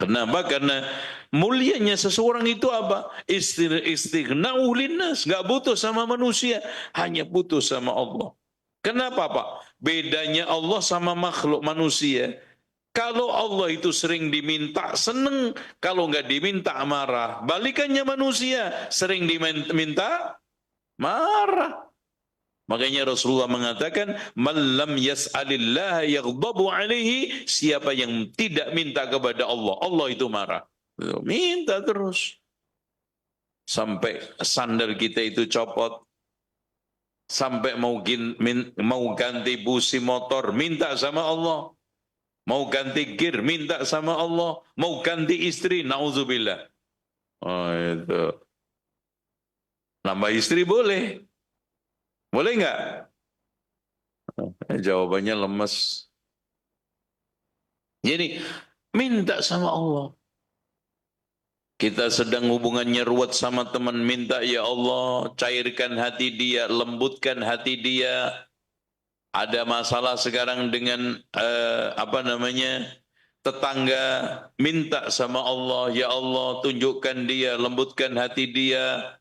Kenapa? Karena mulianya seseorang itu apa? Istighna'u linnas. Gak butuh sama manusia, hanya butuh sama Allah. Kenapa Pak? Bedanya Allah sama makhluk manusia. Kalau Allah itu sering diminta, seneng. Kalau nggak diminta, marah. Balikannya manusia, sering diminta, marah. Makanya Rasulullah mengatakan, man lam yas'alillah yaghdabu alaihi, siapa yang tidak minta kepada Allah, Allah itu marah. Minta terus. Sampai sandal kita itu copot. Sampai mau ganti busi motor, minta sama Allah. Mau ganti gear, minta sama Allah. Mau ganti istri, na'udzubillah. Oh itu. Nambah istri boleh. Boleh nggak? Jawabannya lemes. Jadi, minta sama Allah. Kita sedang hubungannya ruwet sama teman, minta ya Allah, cairkan hati dia, lembutkan hati dia. Ada masalah sekarang dengan tetangga, minta sama Allah, ya Allah, tunjukkan dia, lembutkan hati dia,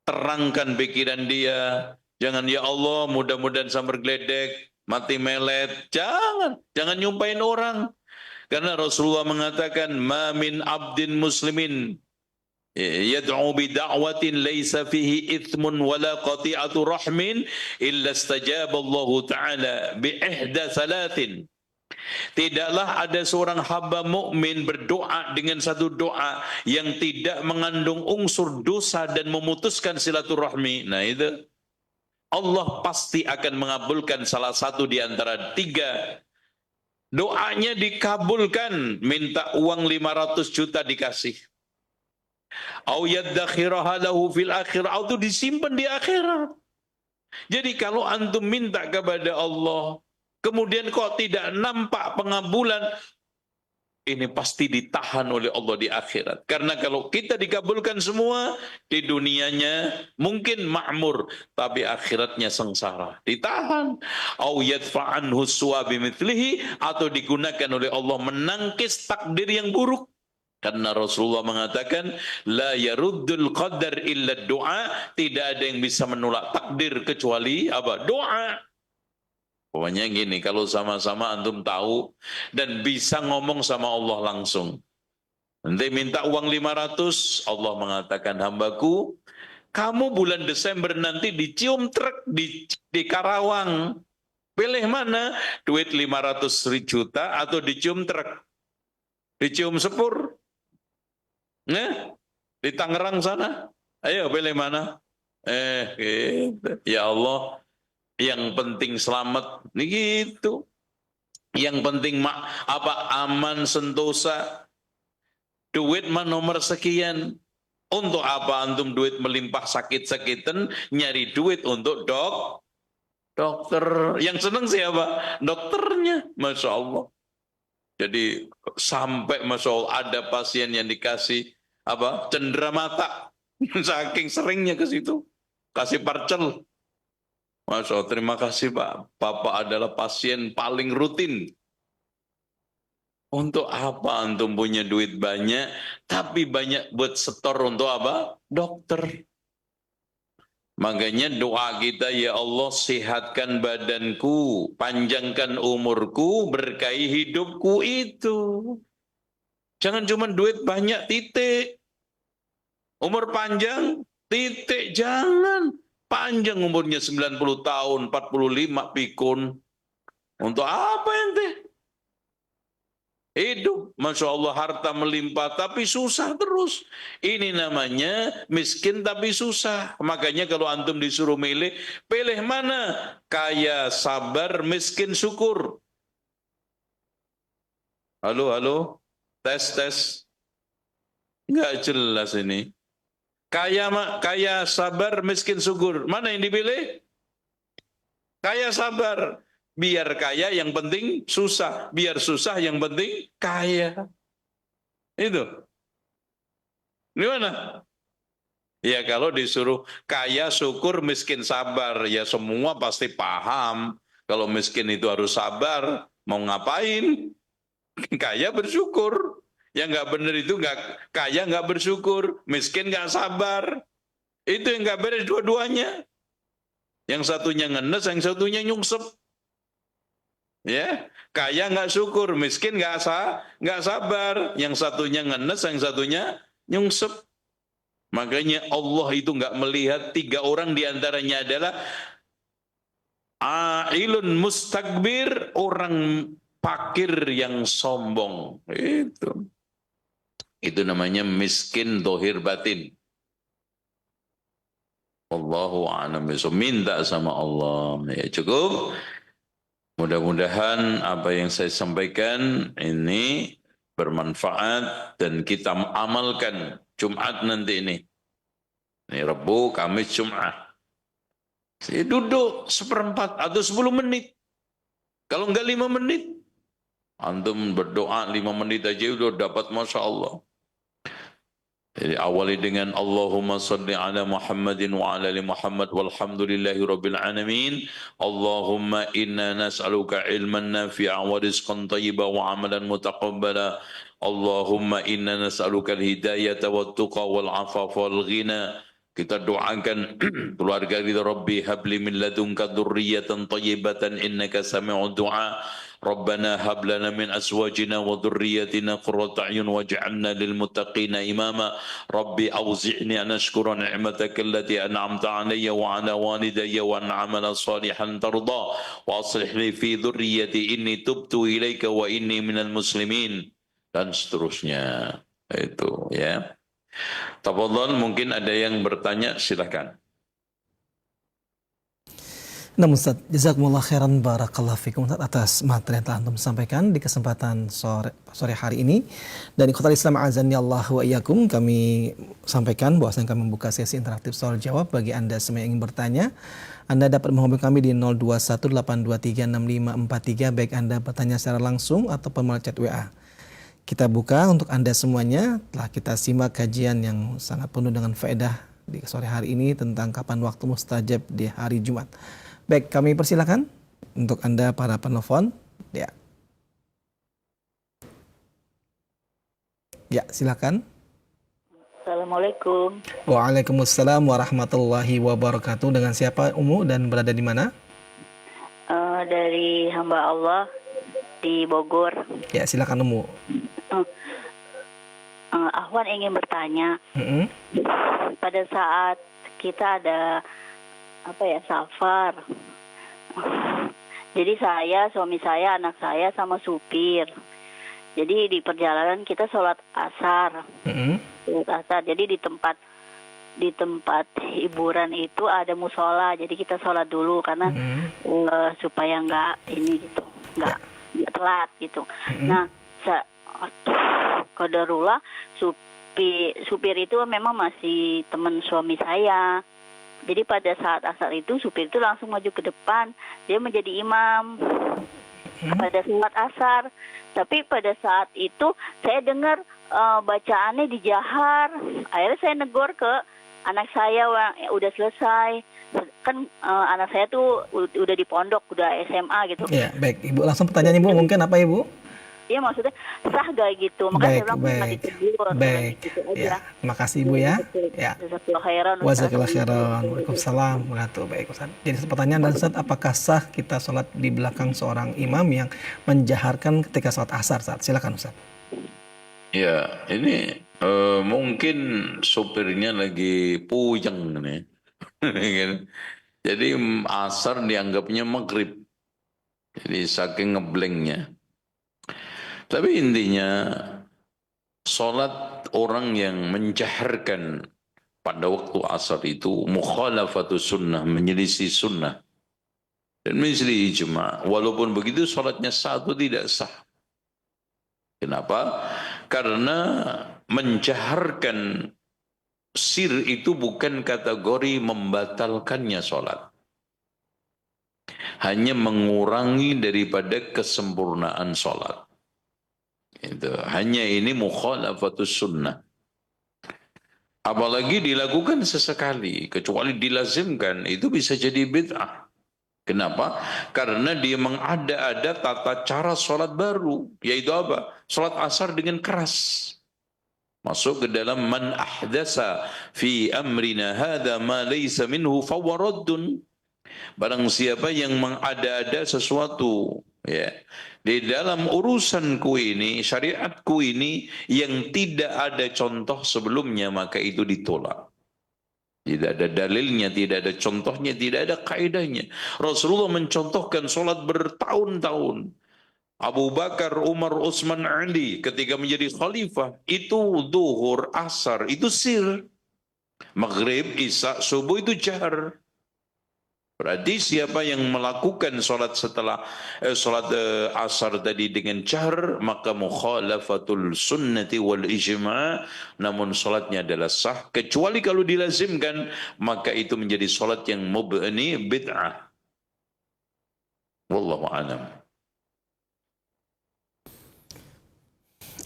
terangkan pikiran dia. Jangan ya Allah, mudah-mudahan sambar geledek, mati melet. Jangan nyumpahin orang. Karena Rasulullah mengatakan, ma min abdin muslimin yad'u bi da'watin laysa fihi ithmun wala qati'atu rahmin illa istajaba Allah taala bi ihda thalathin. Tidaklah ada seorang hamba mukmin berdoa dengan satu doa yang tidak mengandung unsur dosa dan memutuskan silaturahmi. Nah itu Allah pasti akan mengabulkan salah satu di antara tiga. Doanya dikabulkan, minta uang 500 juta dikasih. Au yaddakhiraha lahu fil akhirah, atau disimpan di akhirat. Jadi kalau antum minta kepada Allah, kemudian kok tidak nampak pengabulan, ini pasti ditahan oleh Allah di akhirat. Karena kalau kita dikabulkan semua, di dunianya mungkin makmur, tapi akhiratnya sengsara. Ditahan. Au yadfa'anhu suwa bimithlihi, atau digunakan oleh Allah menangkis takdir yang buruk. Karena Rasulullah mengatakan, la yaruddul qadar illa doa, tidak ada yang bisa menolak takdir kecuali apa? Doa. Pokoknya gini, kalau sama-sama antum tahu dan bisa ngomong sama Allah langsung. Nanti minta uang 500, Allah mengatakan, hambaku, kamu bulan Desember nanti dicium truk di Karawang. Pilih mana? Duit 500 juta atau dicium truk? Dicium sepur? Nah, di Tangerang sana. Ayo pilih mana? Gitu. Ya Allah, yang penting selamat, gitu. Yang penting aman sentosa. Duit mah nomor sekian. Untuk apa antum duit melimpah sakit-sakitan, nyari duit untuk dokter. Yang senang siapa? Dokternya, Masya Allah. Jadi sampai Masya Allah ada pasien yang dikasih apa? Cendera mata. Saking seringnya ke situ. Kasih parcel. Masya Allah, terima kasih Pak. Bapak adalah pasien paling rutin. Untuk apa antum punya duit banyak, tapi banyak buat setor untuk apa? Dokter. Makanya doa kita, ya Allah sehatkan badanku, panjangkan umurku, berkahi hidupku itu. Jangan cuma duit banyak, titik. Umur panjang, titik, jangan. Panjang umurnya 90 tahun, 45 pikun. Untuk apa ente? Hidup, Masya Allah, harta melimpah, tapi susah terus. Ini namanya miskin tapi susah. Makanya kalau antum disuruh milih, pilih mana? Kaya, sabar, miskin, syukur. Halo, halo? Tes. Nggak jelas ini. Kaya, sabar, miskin, syukur. Mana yang dipilih? Kaya, sabar. Biar kaya yang penting susah. Biar susah yang penting kaya. Itu. Gimana? Ya kalau disuruh kaya, syukur, miskin, sabar. Ya semua pasti paham. Kalau miskin itu harus sabar. Mau ngapain? Kaya bersyukur. Yang nggak benar itu kaya nggak bersyukur. Miskin nggak sabar. Itu yang nggak beres dua-duanya. Yang satunya ngenes, yang satunya nyungsep. Ya, kaya nggak syukur, miskin nggak sabar, yang satunya ngenes, yang satunya nyungsep. Makanya Allah itu nggak melihat tiga orang diantaranya adalah ailun mustakbir, orang fakir yang sombong. Itu namanya miskin dohir batin. Allahu a'lam bishawab. Minta sama Allah. Ya cukup. Mudah-mudahan apa yang saya sampaikan ini bermanfaat dan kita amalkan Jumat nanti ini. Ini Rabu, Kamis, Jumat. Saya duduk 1/4 atau 10 menit. Kalau enggak 5 menit. Antum berdoa 5 menit aja udah dapat Masya Allah. Jadi awali dengan Allahumma salli ala Muhammadin wa ala ali Muhammad walhamdulillahi rabbil alamin. Allahumma inna nas'aluka ilman nafi'a wa rizqan tayyiba wa amalan mutaqabbala. Allahumma inna nas'aluka al-hidayata wa tuqa wal afafa wal ghina. Kita doakan keluarga kita, Rabbi habli min ladunka dzurriyyatan thayyibatan innaka sami'ud du'a. Rabbana hab lana min azwajina wa dhurriyyatina qurrata a'yun waj'alna lil muttaqina imama. Rabbi awzi'ni an ashkura ni'mataka allati an'amta 'alayya wa 'ala walidayya wa an 'amala salihan tarda wa aslih li fi dhurriyyati inni tubtu ilaika wa inni minal muslimin, dan seterusnya. Itu ya. Tafadhal, mungkin ada yang bertanya, silakan. Nah Ustaz, jazakumullah khairan barakallahu fikum atas materi yang telah antum sampaikan di kesempatan sore hari ini. Dan ikhwatal Islam azani Allah wa iyyakum, kami sampaikan bahwasanya kami membuka sesi interaktif soal jawab bagi Anda semua yang ingin bertanya. Anda dapat menghubungi kami di 0218236543 baik Anda bertanya secara langsung ataupun melalui chat WA. kita buka untuk Anda semuanya. Telah kita simak kajian yang sangat penuh dengan faedah di sore hari ini tentang kapan waktu mustajab di hari Jumat. Baik, kami persilakan untuk Anda para penelpon. Ya. Ya, silakan. Assalamualaikum. Waalaikumsalam warahmatullahi wabarakatuh. Dengan siapa Umu dan berada di mana? Dari hamba Allah di Bogor. Ya, silakan Umu. Ahwan ingin bertanya. Mm-mm. Pada saat kita ada safar. Jadi saya, suami saya, anak saya sama supir. Jadi di perjalanan kita sholat asar. Sholat asar. Jadi di tempat hiburan itu ada musola. Jadi kita sholat dulu karena supaya nggak telat gitu. Nah, qadarullah supir itu memang masih teman suami saya. Jadi pada saat asar itu supir itu langsung maju ke depan. Dia menjadi imam pada sholat asar. Tapi pada saat itu saya dengar bacaannya dijahar. Akhirnya saya negor ke anak saya, udah selesai. Kan anak saya tuh udah di pondok, udah SMA gitu. Ya, baik. Ibu langsung pertanyaan Ibu mungkin apa Ibu? Iya, maksudnya sah gak gitu? Makanya saya bilang baik. gitu aja. Ya, terima kasih Ibu ya. Ya. Jazakallahu khairan. Wazakallahu khairan. Waalaikumsalam warahmatullahi. Baik Ustaz. Jadi pertanyaan dari Ustaz, apakah sah kita sholat di belakang seorang imam yang menjaharkan ketika sholat asar? Ustaz, silakan Ustaz. Ya, ini mungkin sopirnya lagi puyeng nih. Jadi asar dianggapnya maghrib. Jadi saking ngeblanknya. Tapi intinya sholat orang yang menjaharkan pada waktu asar itu mukhalafatus sunnah, menyelisih sunnah dan menyelisih ijma'. Walaupun begitu sholatnya sah atau tidak sah. Kenapa? Karena menjaharkan sir itu bukan kategori membatalkannya sholat. Hanya mengurangi daripada kesempurnaan sholat. Itu. Hanya ini mukhalafatus sunnah. Apalagi dilakukan sesekali, kecuali dilazimkan, itu bisa jadi bid'ah. Kenapa? Karena dia mengada-ada tata cara sholat baru, yaitu apa? Sholat asar dengan keras. Masuk ke dalam man ahdasa fi amrina hadha ma laysa minhu fawaradun. Barang siapa yang mengada-ada sesuatu ya di dalam urusanku ini, syariatku ini yang tidak ada contoh sebelumnya, maka itu ditolak. Tidak ada dalilnya, tidak ada contohnya, tidak ada kaidahnya. Rasulullah mencontohkan sholat bertahun-tahun. Abu Bakar, Umar, Utsman, Ali ketika menjadi khalifah, itu zuhur, asar, itu sir. Maghrib, isya, subuh itu jahar. Berarti siapa yang melakukan sholat setelah sholat asar tadi dengan jahr, maka mukhalafatul sunnati wal ijma', namun sholatnya adalah sah. Kecuali kalau dilazimkan, maka itu menjadi sholat yang mubni bid'ah. Wallahu a'lam.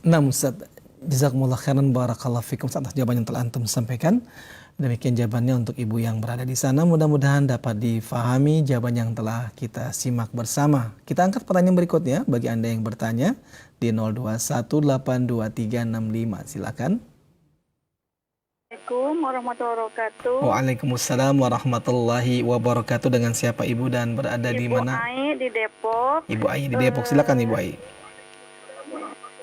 Nah Ustaz, jazakumullah khairan, barakallahu fikum atas jawaban yang telah antum sampaikan. Demikian jawabannya untuk ibu yang berada di sana. Mudah-mudahan dapat difahami jawaban yang telah kita simak bersama. Kita angkat pertanyaan berikutnya bagi Anda yang bertanya di 02182365. Silakan. Assalamualaikum warahmatullahi wabarakatuh. Waalaikumsalam warahmatullahi wabarakatuh. Dengan siapa ibu dan berada di mana? Ibu Ai di Depok. Ibu Ai di Depok. Silakan Ibu Ai.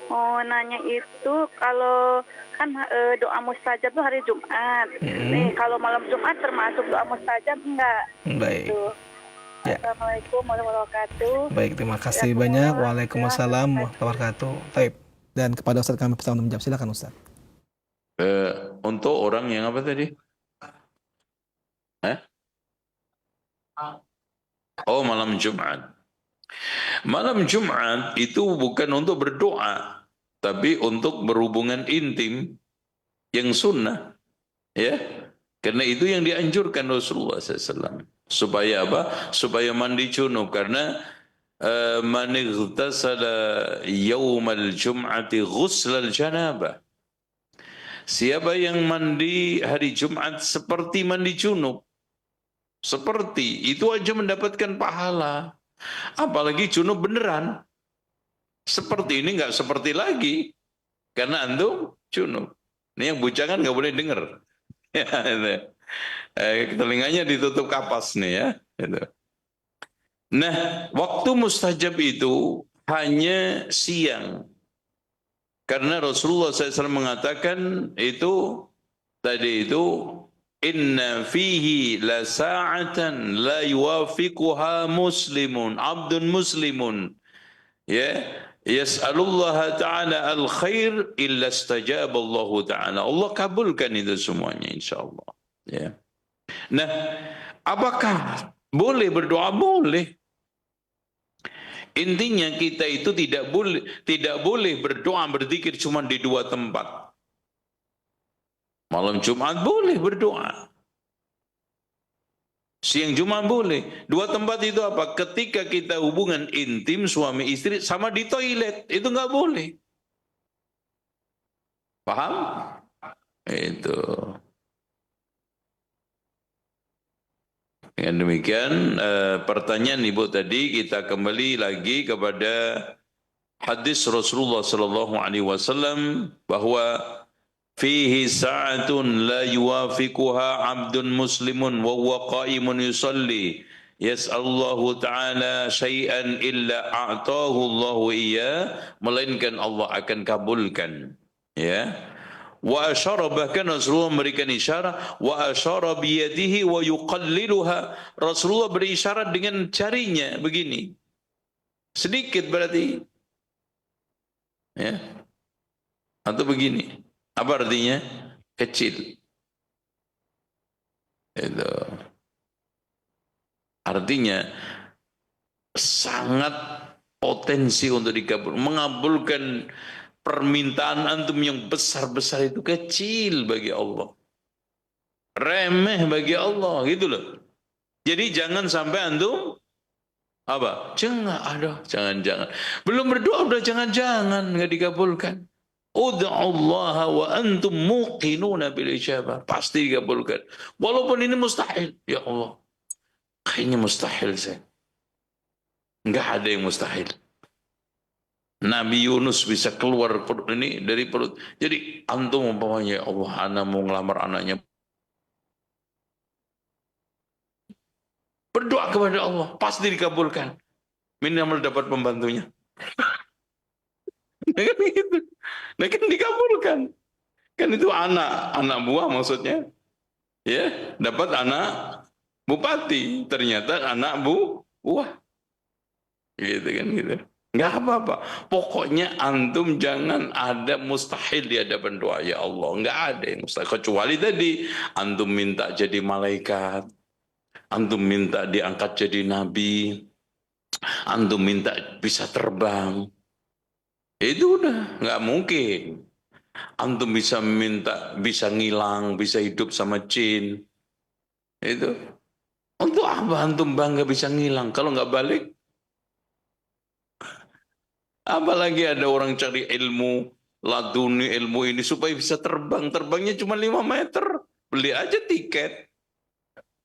Mau nanya itu kalau kan doa mustajab itu hari Jumat. Nih kalau malam Jumat termasuk doa mustajab enggak? Baik. Gitu. Ya. Assalamualaikum warahmatullahi wabarakatuh. Baik, terima kasih banyak. Waalaikumsalam warahmatullahi wabarakatuh. Baik. Dan kepada Ustaz kami pertama menjawab. Silakan Ustaz. Untuk orang yang apa tadi? Oh, malam Jumat. Malam Jumat itu bukan untuk berdoa, tapi untuk berhubungan intim yang sunnah, ya. Karena itu yang dianjurkan Rasulullah SAW. Supaya apa? Supaya mandi junub. Karena man ightasala yawmal jum'ati ghuslal janabah. Siapa yang mandi hari Jumat seperti mandi junub, seperti itu aja mendapatkan pahala. Apalagi junub beneran. Seperti ini nggak seperti lagi, karena antum junub. Ini yang bujangan nggak boleh dengar. Ya, telinganya ditutup kapas nih ya. Nah, waktu mustajab itu hanya siang. Karena Rasulullah SAW mengatakan itu tadi itu inna fihi la sa'atan la yuwafiquha muslimun abdun muslimun ya yas'alullah ta'ala al-khair illa istajab Allah ta'ala. Allah kabulkan itu semuanya insyaallah ya. Nah, apakah boleh berdoa? Boleh. Intinya kita itu tidak boleh berdoa berzikir cuma di dua tempat. Malam Jumat boleh berdoa. Siang Jumat boleh. Dua tempat itu apa? Ketika kita hubungan intim suami istri sama di toilet, itu nggak boleh. Paham? Itu. Dengan demikian pertanyaan Ibu tadi, kita kembali lagi kepada hadis Rasulullah sallallahu alaihi wasallam bahwa fihi sa'atun la yuwafiquha 'abdun muslimun wa huwa qa'imun yusalli yas'alullahu ta'ala syai'an illa a'tahu Allahu iyyah, melainkan Allah akan kabulkan ya. Wa asyara, bahkan Rasulullah memberikan isyarat, wa asyara biyadihi wa yuqalliluha. Rasulullah berisyarat dengan jarinya begini. Sedikit berarti. Ya. Atau begini. Apa artinya? Kecil. Itu. Artinya sangat potensi untuk dikabul, mengabulkan permintaan antum yang besar-besar itu kecil bagi Allah. Remeh bagi Allah, gitu loh. Jadi jangan sampai antum apa? Jangan. Belum berdoa udah jangan-jangan enggak dikabulkan. Ud'ullaha wa antum muqinuna bil ijabah. Pasti dikabulkan. Walaupun ini mustahil. Ya Allah, kayaknya mustahil saya. Enggak ada yang mustahil. Nabi Yunus bisa keluar ini dari perut. Jadi antum umpamanya, ya Allah, anak mau ngelamar anaknya. Berdoa kepada Allah, pasti dikabulkan. Minimal dapat pembantunya. Nah, kan gitu. Nah, kan dikabulkan. Kan itu anak buah maksudnya. Ya, dapat anak bupati, ternyata anak buah. Gitu kan gitu. Enggak apa-apa. Pokoknya antum jangan ada mustahil di hadapan doa ya Allah. Enggak ada yang mustahil. Kecuali tadi antum minta jadi malaikat. Antum minta diangkat jadi nabi. Antum minta bisa terbang. Itu udah enggak mungkin. Antum bisa minta bisa ngilang, bisa hidup sama jin. Itu. Untuk apa antum bangga bisa ngilang kalau enggak balik? Apalagi ada orang cari ilmu laduni, ilmu ini supaya bisa terbang. Terbangnya cuma 5 meter. Beli aja tiket.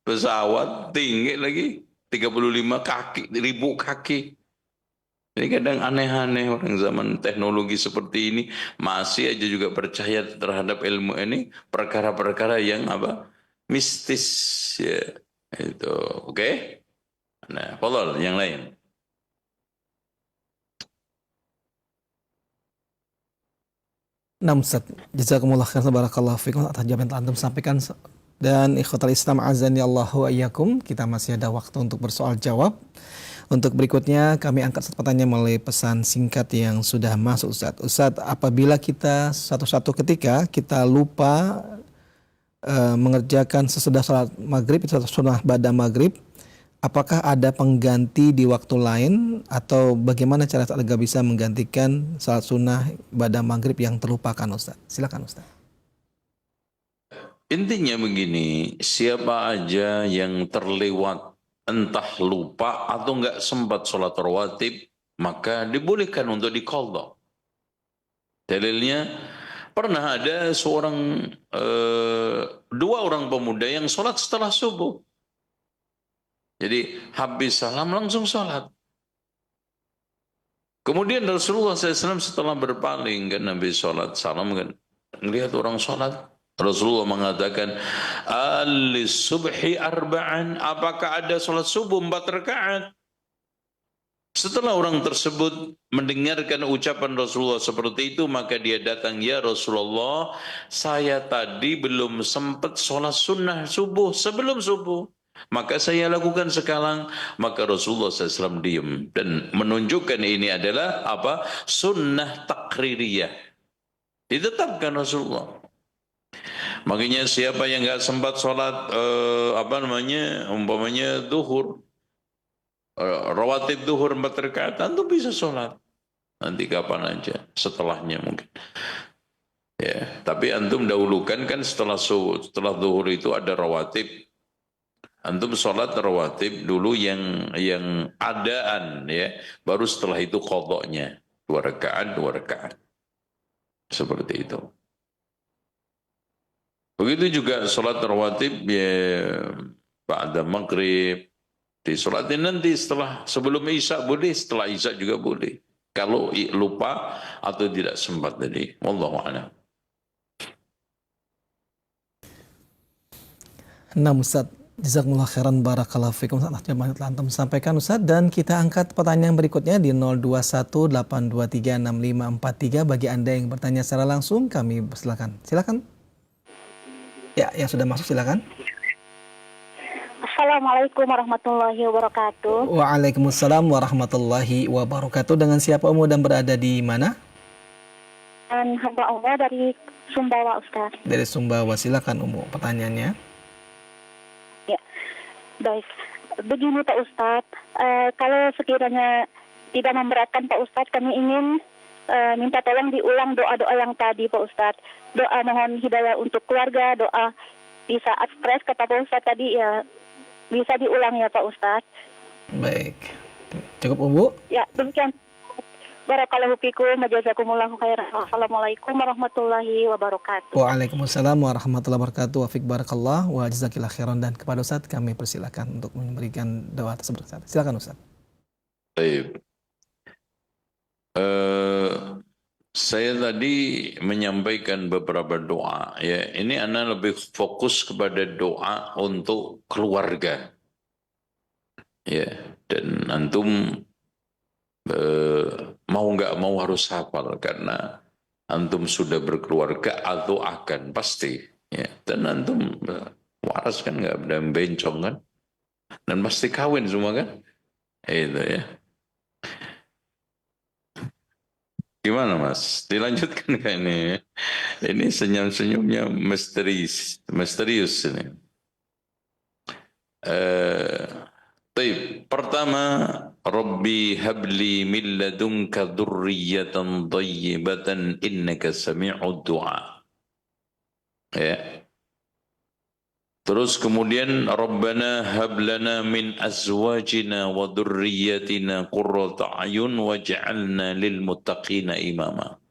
Pesawat tinggi lagi. 35 kaki, 1000 kaki. Ini kadang aneh-aneh orang zaman teknologi seperti ini. Masih aja juga percaya terhadap ilmu ini. Perkara-perkara yang apa? Mistis. Ya, itu. Oke? Nah, follow yang lain. Nah, Ustaz, jazakumullah khairan, barakallahu fikum atas jawaban yang antum sampaikan. Dan ikhwatal Islam azani Allahu ayyakum, kita masih ada waktu untuk bersoal jawab. Untuk berikutnya kami angkat satu pertanyaan melalui pesan singkat yang sudah masuk, Ustaz. Ustaz, apabila kita satu ketika kita lupa mengerjakan sesudah salat maghrib, sunnah ba'da maghrib, apakah ada pengganti di waktu lain atau bagaimana cara agar bisa menggantikan salat sunnah ba'da maghrib yang terlupakan, Ustaz? Silakan, Ustaz. Intinya begini, siapa aja yang terlewat entah lupa atau nggak sempat sholat rawatib, maka dibolehkan untuk diqadha. Dalilnya, pernah ada dua orang pemuda yang sholat setelah subuh. Jadi habis salam langsung sholat. Kemudian Rasulullah SAW setelah berpaling kan Nabi sholat salam kan, melihat orang sholat. Rasulullah mengatakan, alis subhi arba'an, apakah ada sholat subuh 4 rakaat? Setelah orang tersebut mendengarkan ucapan Rasulullah seperti itu, maka dia datang, ya Rasulullah, saya tadi belum sempat sholat sunnah subuh sebelum subuh. Maka saya lakukan sekarang. Maka Rasulullah SAW diam dan menunjukkan ini adalah apa? Sunnah takririyah. Ditetapkan Rasulullah. Makanya siapa yang nggak sempat sholat umpamanya duhur, rawatib duhur 4 rakaat, tentu bisa sholat. Nanti kapan aja, setelahnya mungkin. Ya, tapi antum dahulukan kan setelah duhur itu ada rawatib. Antum sholat rawatib dulu yang adaan ya, baru setelah itu qadhanya 2 rakaat. Seperti itu. Begitu juga sholat rawatib ya ba'da maghrib. Disolatin nanti sebelum isya boleh, setelah isya juga boleh. Kalau lupa atau tidak sempat tadi. Wallahu a'lam. Nah Ustaz, jazakumullah khairan barakallahu fikum atas jawaban telah antum sampaikan Ustaz, dan kita angkat pertanyaan berikutnya di 0218236543 bagi Anda yang bertanya secara langsung, kami persilakan. Silakan. Ya, yang sudah masuk silakan. Assalamualaikum warahmatullahi wabarakatuh. Waalaikumsalam warahmatullahi wabarakatuh. Dengan siapa Umu dan berada di mana? Dan hamba Allah dari Sumbawa Ustaz. Dari Sumbawa, silakan Umu pertanyaannya. Ya, baik. Begini Pak Ustadz, kalau sekiranya tidak memberatkan Pak Ustadz, kami ingin minta tolong diulang doa-doa yang tadi Pak Ustadz. Doa mohon hidayah untuk keluarga, doa di saat stres kata Pak Ustadz tadi ya, bisa diulang ya Pak Ustadz. Baik, cukup Umu? Ya, demikian. Barakallahu fikum, jazakumullahu khairan. Wassalamualaikum warahmatullahi wabarakatuh. Waalaikumsalam warahmatullahi wabarakatuh. Wa fiik barakallah wa jazakillah khairan. Dan kepada Ustaz kami persilakan untuk memberikan doa tersebut. Silakan Ustaz. Baik. Saya tadi menyampaikan beberapa doa ya. Ini ana lebih fokus kepada doa untuk keluarga. Ya, dan antum mau nggak mau harus hafal karena antum sudah berkeluarga atau akan pasti ya, dan antum waras kan, nggak ada bencong kan, dan pasti kawin semua kan, itu ya. Gimana Mas, dilanjutkan kan ini senyum-senyumnya misterius ini. Baik, pertama, Rabbi habli min ladunka dzurriyyatan thayyibatan innaka sami'ud du'a. Ya. Terus kemudian Rabbana hab lana min azwajina wa dzurriyyatina qurrata a'yun waj'alna lil muttaqina imama.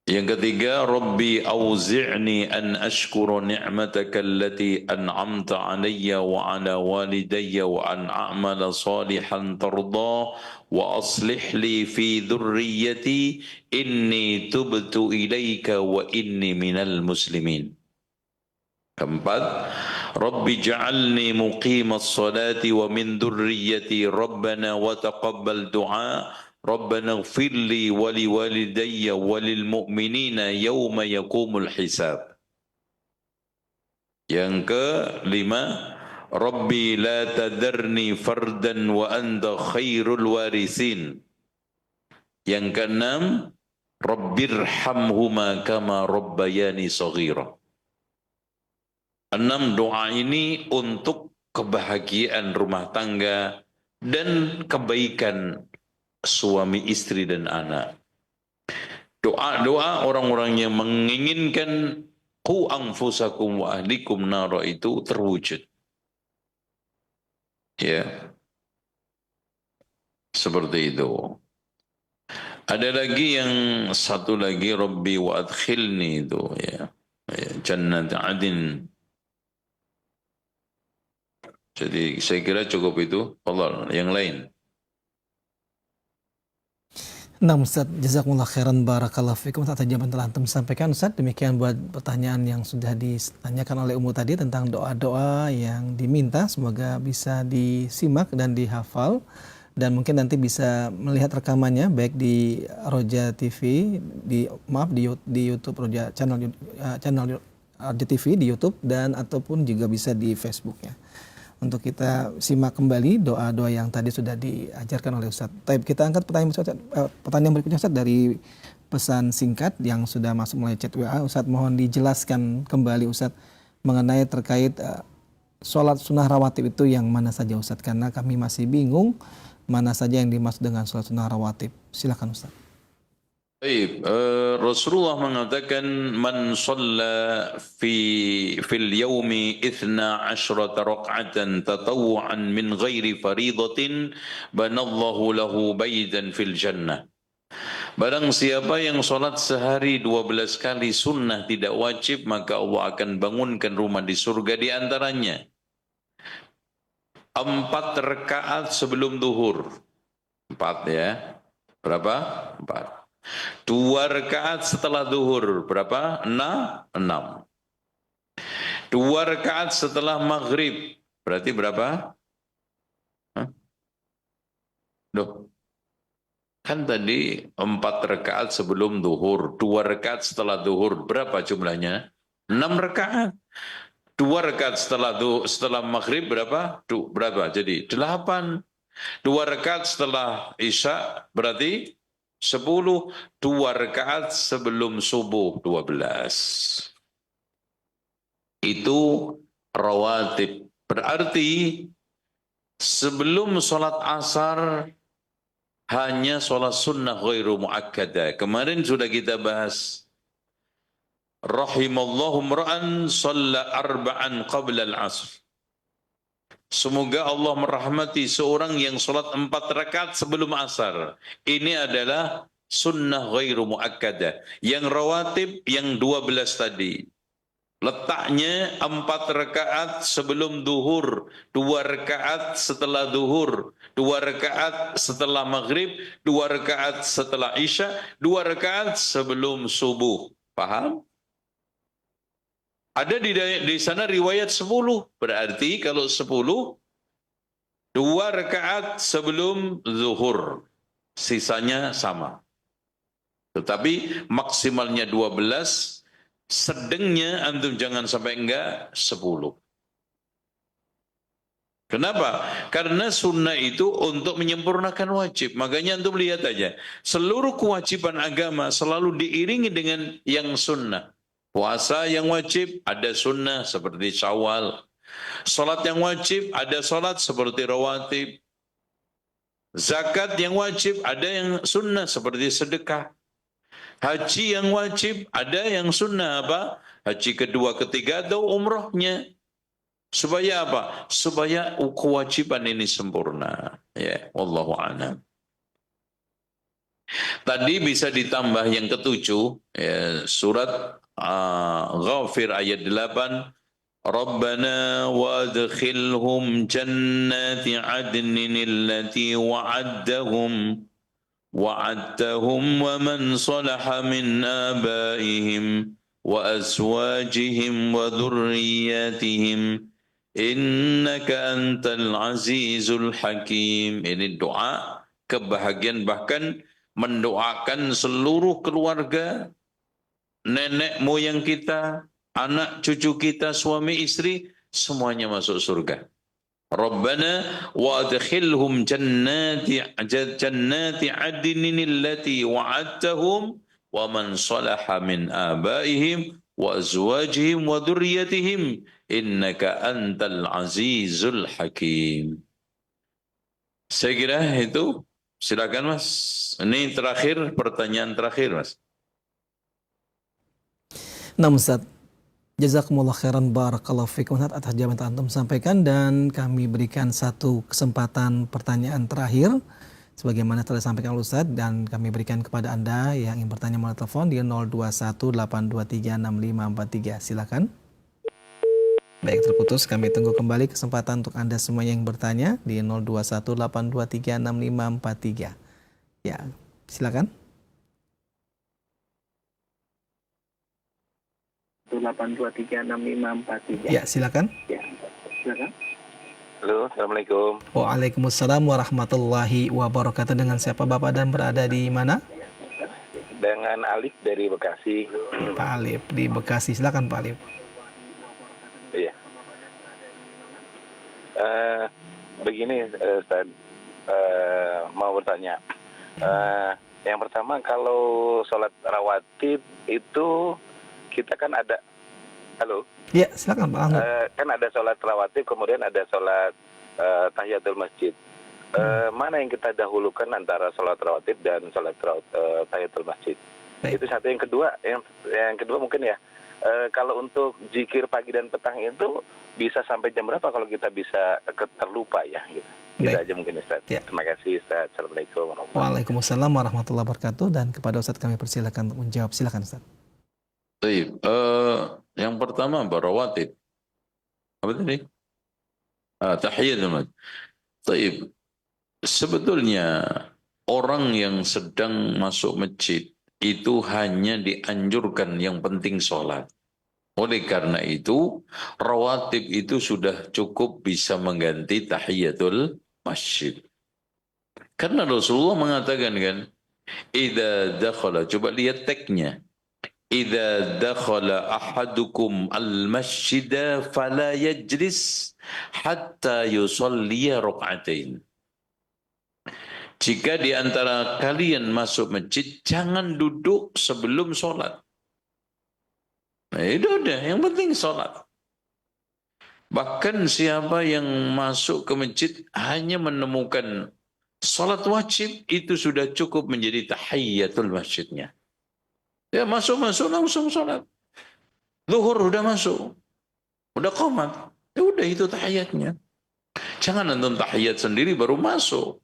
Yang ketiga, Rabbi auzi'ni an ashkura ni'mataka allati an'amta alayya wa ala walidayya wa an a'mala salihan tarda wa aslih li fi dhurriyyati inni tubtu ilayka wa inni minal muslimin. Keempat, Rabbi ja'alni muqimas salati wa min dhurriyyati Rabbana wa taqabbal du'a Rabbana ighfirli wa liwalidayya wa lil mu'minina yawma yaqumul hisab. Yang kelima, Rabbi la tadarni fardan wa anta khairul warithin. Yang keenam, Rabbirhamhuma kama rabbayani shaghira. 6 doa ini untuk kebahagiaan rumah tangga dan kebaikan suami, istri, dan anak. Doa-doa orang-orang yang menginginkan qu anfusakum wa ahlikum nara itu terwujud. Ya, seperti itu. Ada lagi yang satu lagi, Rabbi wa adkhilni itu ya. Ya, Jannat adin. Jadi saya kira cukup itu. Allah, yang lain. Nah Ustaz, jazakumullah khairan barakallahu fikum atas jawaban telah antum sampaikan Ustaz. Demikian buat pertanyaan yang sudah ditanyakan oleh Umu tadi tentang doa-doa yang diminta, semoga bisa disimak dan dihafal dan mungkin nanti bisa melihat rekamannya baik di Roja TV di YouTube Roja channel Roja TV di YouTube dan ataupun juga bisa di Facebooknya. Untuk kita simak kembali doa-doa yang tadi sudah diajarkan oleh Ustaz. Taib, kita angkat pertanyaan berikutnya Ustaz dari pesan singkat yang sudah masuk melalui chat WA. Ustaz, mohon dijelaskan kembali Ustaz mengenai terkait sholat sunnah rawatib itu yang mana saja Ustaz, karena kami masih bingung mana saja yang dimaksud dengan sholat sunnah rawatib. Silakan Ustaz. Baik, Rasulullah mengatakan man shalla fil yaumi 12 rak'atan tatawwu'an min ghairi faridatin banallahu lahu baitan fil jannah. Barang siapa yang salat sehari 12 kali sunnah tidak wajib, maka Allah akan bangunkan rumah di surga di antaranya 4 rakaat sebelum duhur. 4 ya. Berapa? 4. 2 rakaat setelah duhur, berapa? 6. 2 rakaat setelah maghrib, berarti berapa? Loh, kan tadi 4 rakaat sebelum duhur, 2 rakaat setelah duhur, berapa jumlahnya? 6 rakaat. 2 rakaat setelah maghrib berapa? Berapa? Jadi 8. 2 rakaat setelah isya berarti 10, 2 rakaat sebelum subuh 12. Itu rawatib. Berarti sebelum sholat asar hanya sholat sunnah ghairu muakkadah. Kemarin sudah kita bahas. Rahimallahu mra'an shalla 4 qabla al-asr. Semoga Allah merahmati seorang yang sholat 4 rakaat sebelum asar. Ini adalah sunnah ghairu muakkadah. Yang rawatib yang 12 tadi. Letaknya 4 rakaat sebelum duhur, 2 rakaat setelah duhur, 2 rakaat setelah maghrib, 2 rakaat setelah isya, 2 rakaat sebelum subuh. Paham? Ada di sana riwayat 10. Berarti kalau 10, 2 rakaat sebelum zuhur. Sisanya sama. Tetapi maksimalnya 12, sedengnya antum jangan sampai enggak 10. Kenapa? Karena sunnah itu untuk menyempurnakan wajib. Makanya antum lihat aja. Seluruh kewajiban agama selalu diiringi dengan yang sunnah. Puasa yang wajib ada sunnah seperti Syawal. Salat yang wajib ada salat seperti rawatib. Zakat yang wajib ada yang sunnah seperti sedekah. Haji yang wajib ada yang sunnah apa? Haji kedua, ketiga atau umrohnya. Supaya apa? Supaya kewajiban ini sempurna. Ya, wallahu a'lam. Tadi bisa ditambah yang ketujuh, ya, surat Ghafir ayat 8. Rabbana wadkhilhum jannati adnin allati wa'adtahum wa man salaha min abaihim wa azwajihim wa dhurriyyatihim innaka antal azizul hakim. Ini doa kebahagiaan, bahkan mendoakan seluruh keluarga, nenek moyang kita, anak cucu kita, suami istri, semuanya masuk surga. Rabbana wa adkhilhum jannati adnin allati wa'adtahum wa man salaha min abaihim wa azwajihim wa dhurriyyatihim innaka antal azizul hakim. Saya kira itu. Silakan Mas. Ini terakhir, pertanyaan terakhir Mas. Nah Ustaz, Jazakumullah khairan barakallahu fikum Ustaz atas jawaban yang antum sampaikan, dan kami berikan satu kesempatan pertanyaan terakhir sebagaimana telah disampaikan oleh Ustaz, dan kami berikan kepada Anda yang ingin bertanya melalui telepon di 0218236543. Silakan. Baik, terputus. Kami tunggu kembali kesempatan untuk Anda semua yang bertanya di 0218236543. Ya, silakan. 8236543. Ya, silakan. Ya, silakan. Halo, Assalamualaikum. Waalaikumsalam warahmatullahi wabarakatuh. Dengan siapa Bapak dan berada di mana? Dengan Alif dari Bekasi. Pak Alif di Bekasi. Silakan Pak Alif. Iya. Begini, Ustaz. Mau bertanya. Yang pertama, kalau sholat rawatib itu kita kan ada, halo? Ya, silakan Pak Angga. Kan ada sholat rawatib, kemudian ada sholat tahiyatul masjid. Mana yang kita dahulukan antara sholat rawatib dan sholat tahiyatul masjid? Baik. Itu satu. Yang kedua mungkin ya, kalau untuk zikir pagi dan petang itu bisa sampai jam berapa kalau kita bisa terlupa ya? Gitu. Itu aja mungkin Ustaz. Ya. Terima kasih Ustaz. Assalamualaikum warahmatullahi wabarakatuh. Waalaikumsalam warahmatullahi wabarakatuh. Dan kepada Ustaz kami persilakan untuk menjawab. Silakan Ustaz. Baik, yang pertama barawatib. Apa tadi? Tahiyatul masjid. Baik, sebetulnya orang yang sedang masuk masjid itu hanya dianjurkan yang penting sholat. Oleh karena itu, rawatib itu sudah cukup bisa mengganti tahiyatul masjid. Karena Rasulullah mengatakan kan, idza dakhala, coba lihat teksnya. Idza dakhala ahadukum al-masjida fala yajlis hatta yusalli rak'atain. Jika di antara kalian masuk masjid, jangan duduk sebelum sholat. Nah, itu udah, yang penting sholat. Bahkan siapa yang masuk ke masjid hanya menemukan sholat wajib, itu sudah cukup menjadi tahiyatul masjidnya. Ya masuk langsung sholat. Zuhur udah masuk. Udah qomat. Ya udah itu tahiyatnya. Jangan nonton tahiyat sendiri baru masuk.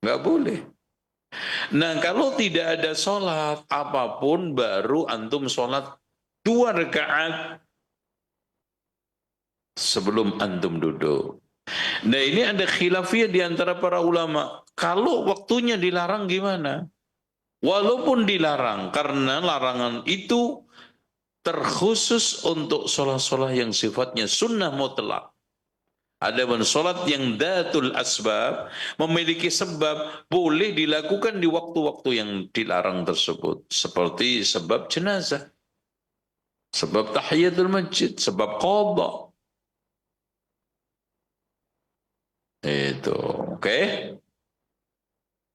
Nggak boleh. Nah kalau tidak ada sholat apapun baru antum sholat 2 rakaat sebelum antum duduk. Nah ini ada khilafiyah di antara para ulama. Kalau waktunya dilarang gimana? Walaupun dilarang, karena larangan itu terkhusus untuk sholat-sholat yang sifatnya sunnah mutlak. Adapun sholat yang datul asbab, memiliki sebab, boleh dilakukan di waktu-waktu yang dilarang tersebut. Seperti sebab jenazah, sebab tahiyatul masjid, sebab qadha. Itu, oke?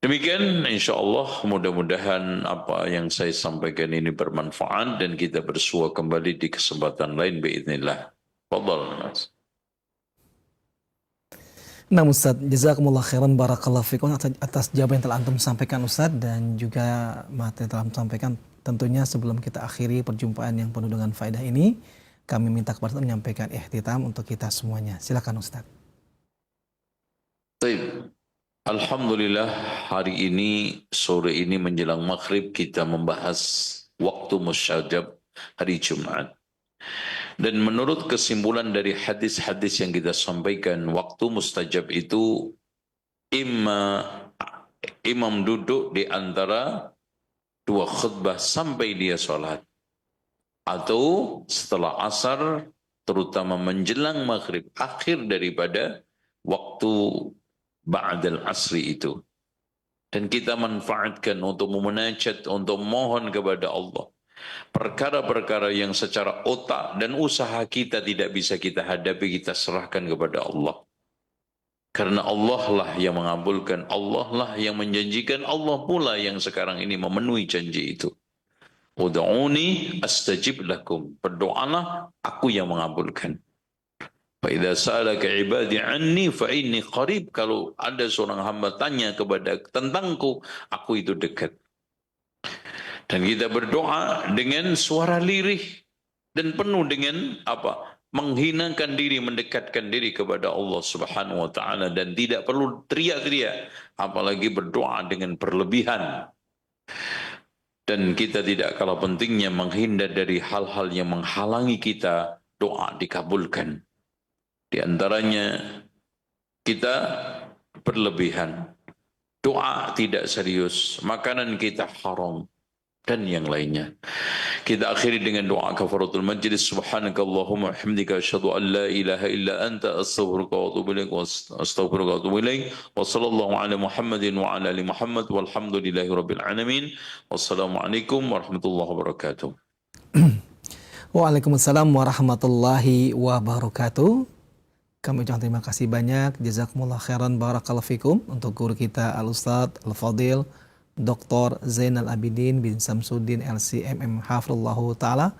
Demikian insyaAllah mudah-mudahan apa yang saya sampaikan ini bermanfaat dan kita bersua kembali di kesempatan lain biiznillah. Fadhal Mas. Nah Ustaz, jazakumullah khairan barakallahu fikum atas jawaban yang telah antum sampaikan Ustaz, dan juga materi yang telah antum sampaikan. Tentunya sebelum kita akhiri perjumpaan yang penuh dengan faedah ini, kami minta kepada Ustaz menyampaikan ihtitam untuk kita semuanya. Silakan Ustaz. Baik. Alhamdulillah hari ini, sore ini menjelang maghrib kita membahas waktu musyajab hari Jumat. Dan menurut kesimpulan dari hadis-hadis yang kita sampaikan, waktu mustajab itu imam duduk di antara 2 khutbah sampai dia sholat. Atau setelah asar, terutama menjelang maghrib, akhir daripada waktu ba'dal asri itu. Dan kita manfaatkan untuk memunajat, untuk mohon kepada Allah. Perkara-perkara yang secara otak dan usaha kita tidak bisa kita hadapi, kita serahkan kepada Allah. Karena Allah lah yang mengabulkan, Allah lah yang menjanjikan, Allah pula yang sekarang ini memenuhi janji itu. Ud'uni astajib lakum. Berdoalah, aku yang mengabulkan. Fa'idha sa'alaka ibadi anni fa'inni qarib. Kalau ada seorang hamba tanya kepada tentangku, aku itu dekat. Dan kita berdoa dengan suara lirih. dan penuh dengan apa? Menghinakan diri, mendekatkan diri kepada Allah Subhanahu wa taala, dan tidak perlu teriak-teriak, apalagi berdoa dengan berlebihan. Dan kita tidak kalah pentingnya menghindar dari hal-hal yang menghalangi kita doa dikabulkan. Di antaranya kita berlebihan, doa tidak serius, makanan kita haram, dan yang lainnya. Kita akhiri dengan doa kafaratul majlis. Subhanakallahumma hamdika asyhadu an la ilaha illa anta astaghfiruka wa atubu ilaik wa sallallahu ala Muhammadin wa ala ali Muhammad walhamdulillahi rabbil alamin. Wassalamualaikum warahmatullahi wabarakatuh. Waalaikumsalam warahmatullahi wabarakatuh. Kami ucapkan terima kasih banyak, jazakumullah khairan, barakallahu fikum, untuk guru kita Al-Ustadz Al-Fadil Dr. Zainal Abidin bin Samsuddin LCMM Hafizallahu Ta'ala,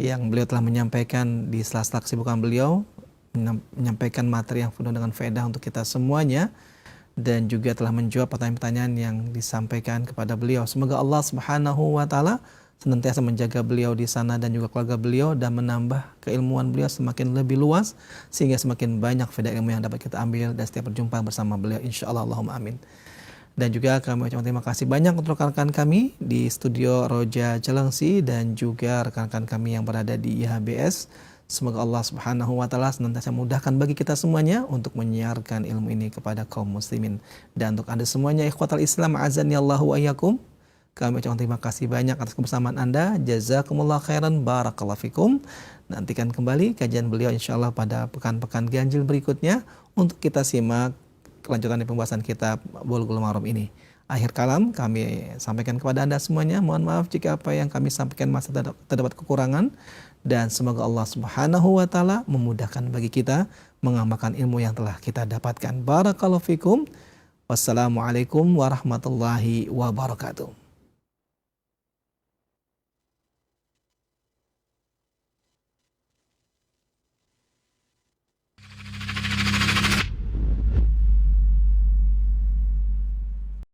yang beliau telah menyampaikan di sela-sela kesibukan beliau, menyampaikan materi yang penuh dengan faedah untuk kita semuanya, dan juga telah menjawab pertanyaan-pertanyaan yang disampaikan kepada beliau. Semoga Allah Subhanahu wa Ta'ala senantiasa menjaga beliau di sana dan juga keluarga beliau, dan menambah keilmuan beliau semakin lebih luas, sehingga semakin banyak faedah ilmu yang dapat kita ambil dan setiap berjumpa bersama beliau, insyaallah, Allahumma amin. Dan juga kami ucapkan terima kasih banyak untuk rekan-rekan kami di studio Roja Cilengsi dan juga rekan-rekan kami yang berada di IHBS. Semoga Allah Subhanahu wa Ta'ala senantiasa mudahkan bagi kita semuanya untuk menyiarkan ilmu ini kepada kaum muslimin. Dan untuk Anda semuanya, ikhwatal Islam azani Allahu wa iyyakum, kami ucapkan terima kasih banyak atas kebersamaan Anda. Jazakumullah khairan, barakallahu fikum. Nantikan kembali kajian beliau insyaallah pada pekan-pekan ganjil berikutnya untuk kita simak kelanjutan dari pembahasan kitab Bulughul Maram ini. Akhir kalam kami sampaikan kepada Anda semuanya, mohon maaf jika apa yang kami sampaikan masih terdapat kekurangan, dan semoga Allah Subhanahu wa Ta'ala memudahkan bagi kita mengamalkan ilmu yang telah kita dapatkan. Barakallahu fikum. Wassalamualaikum warahmatullahi wabarakatuh.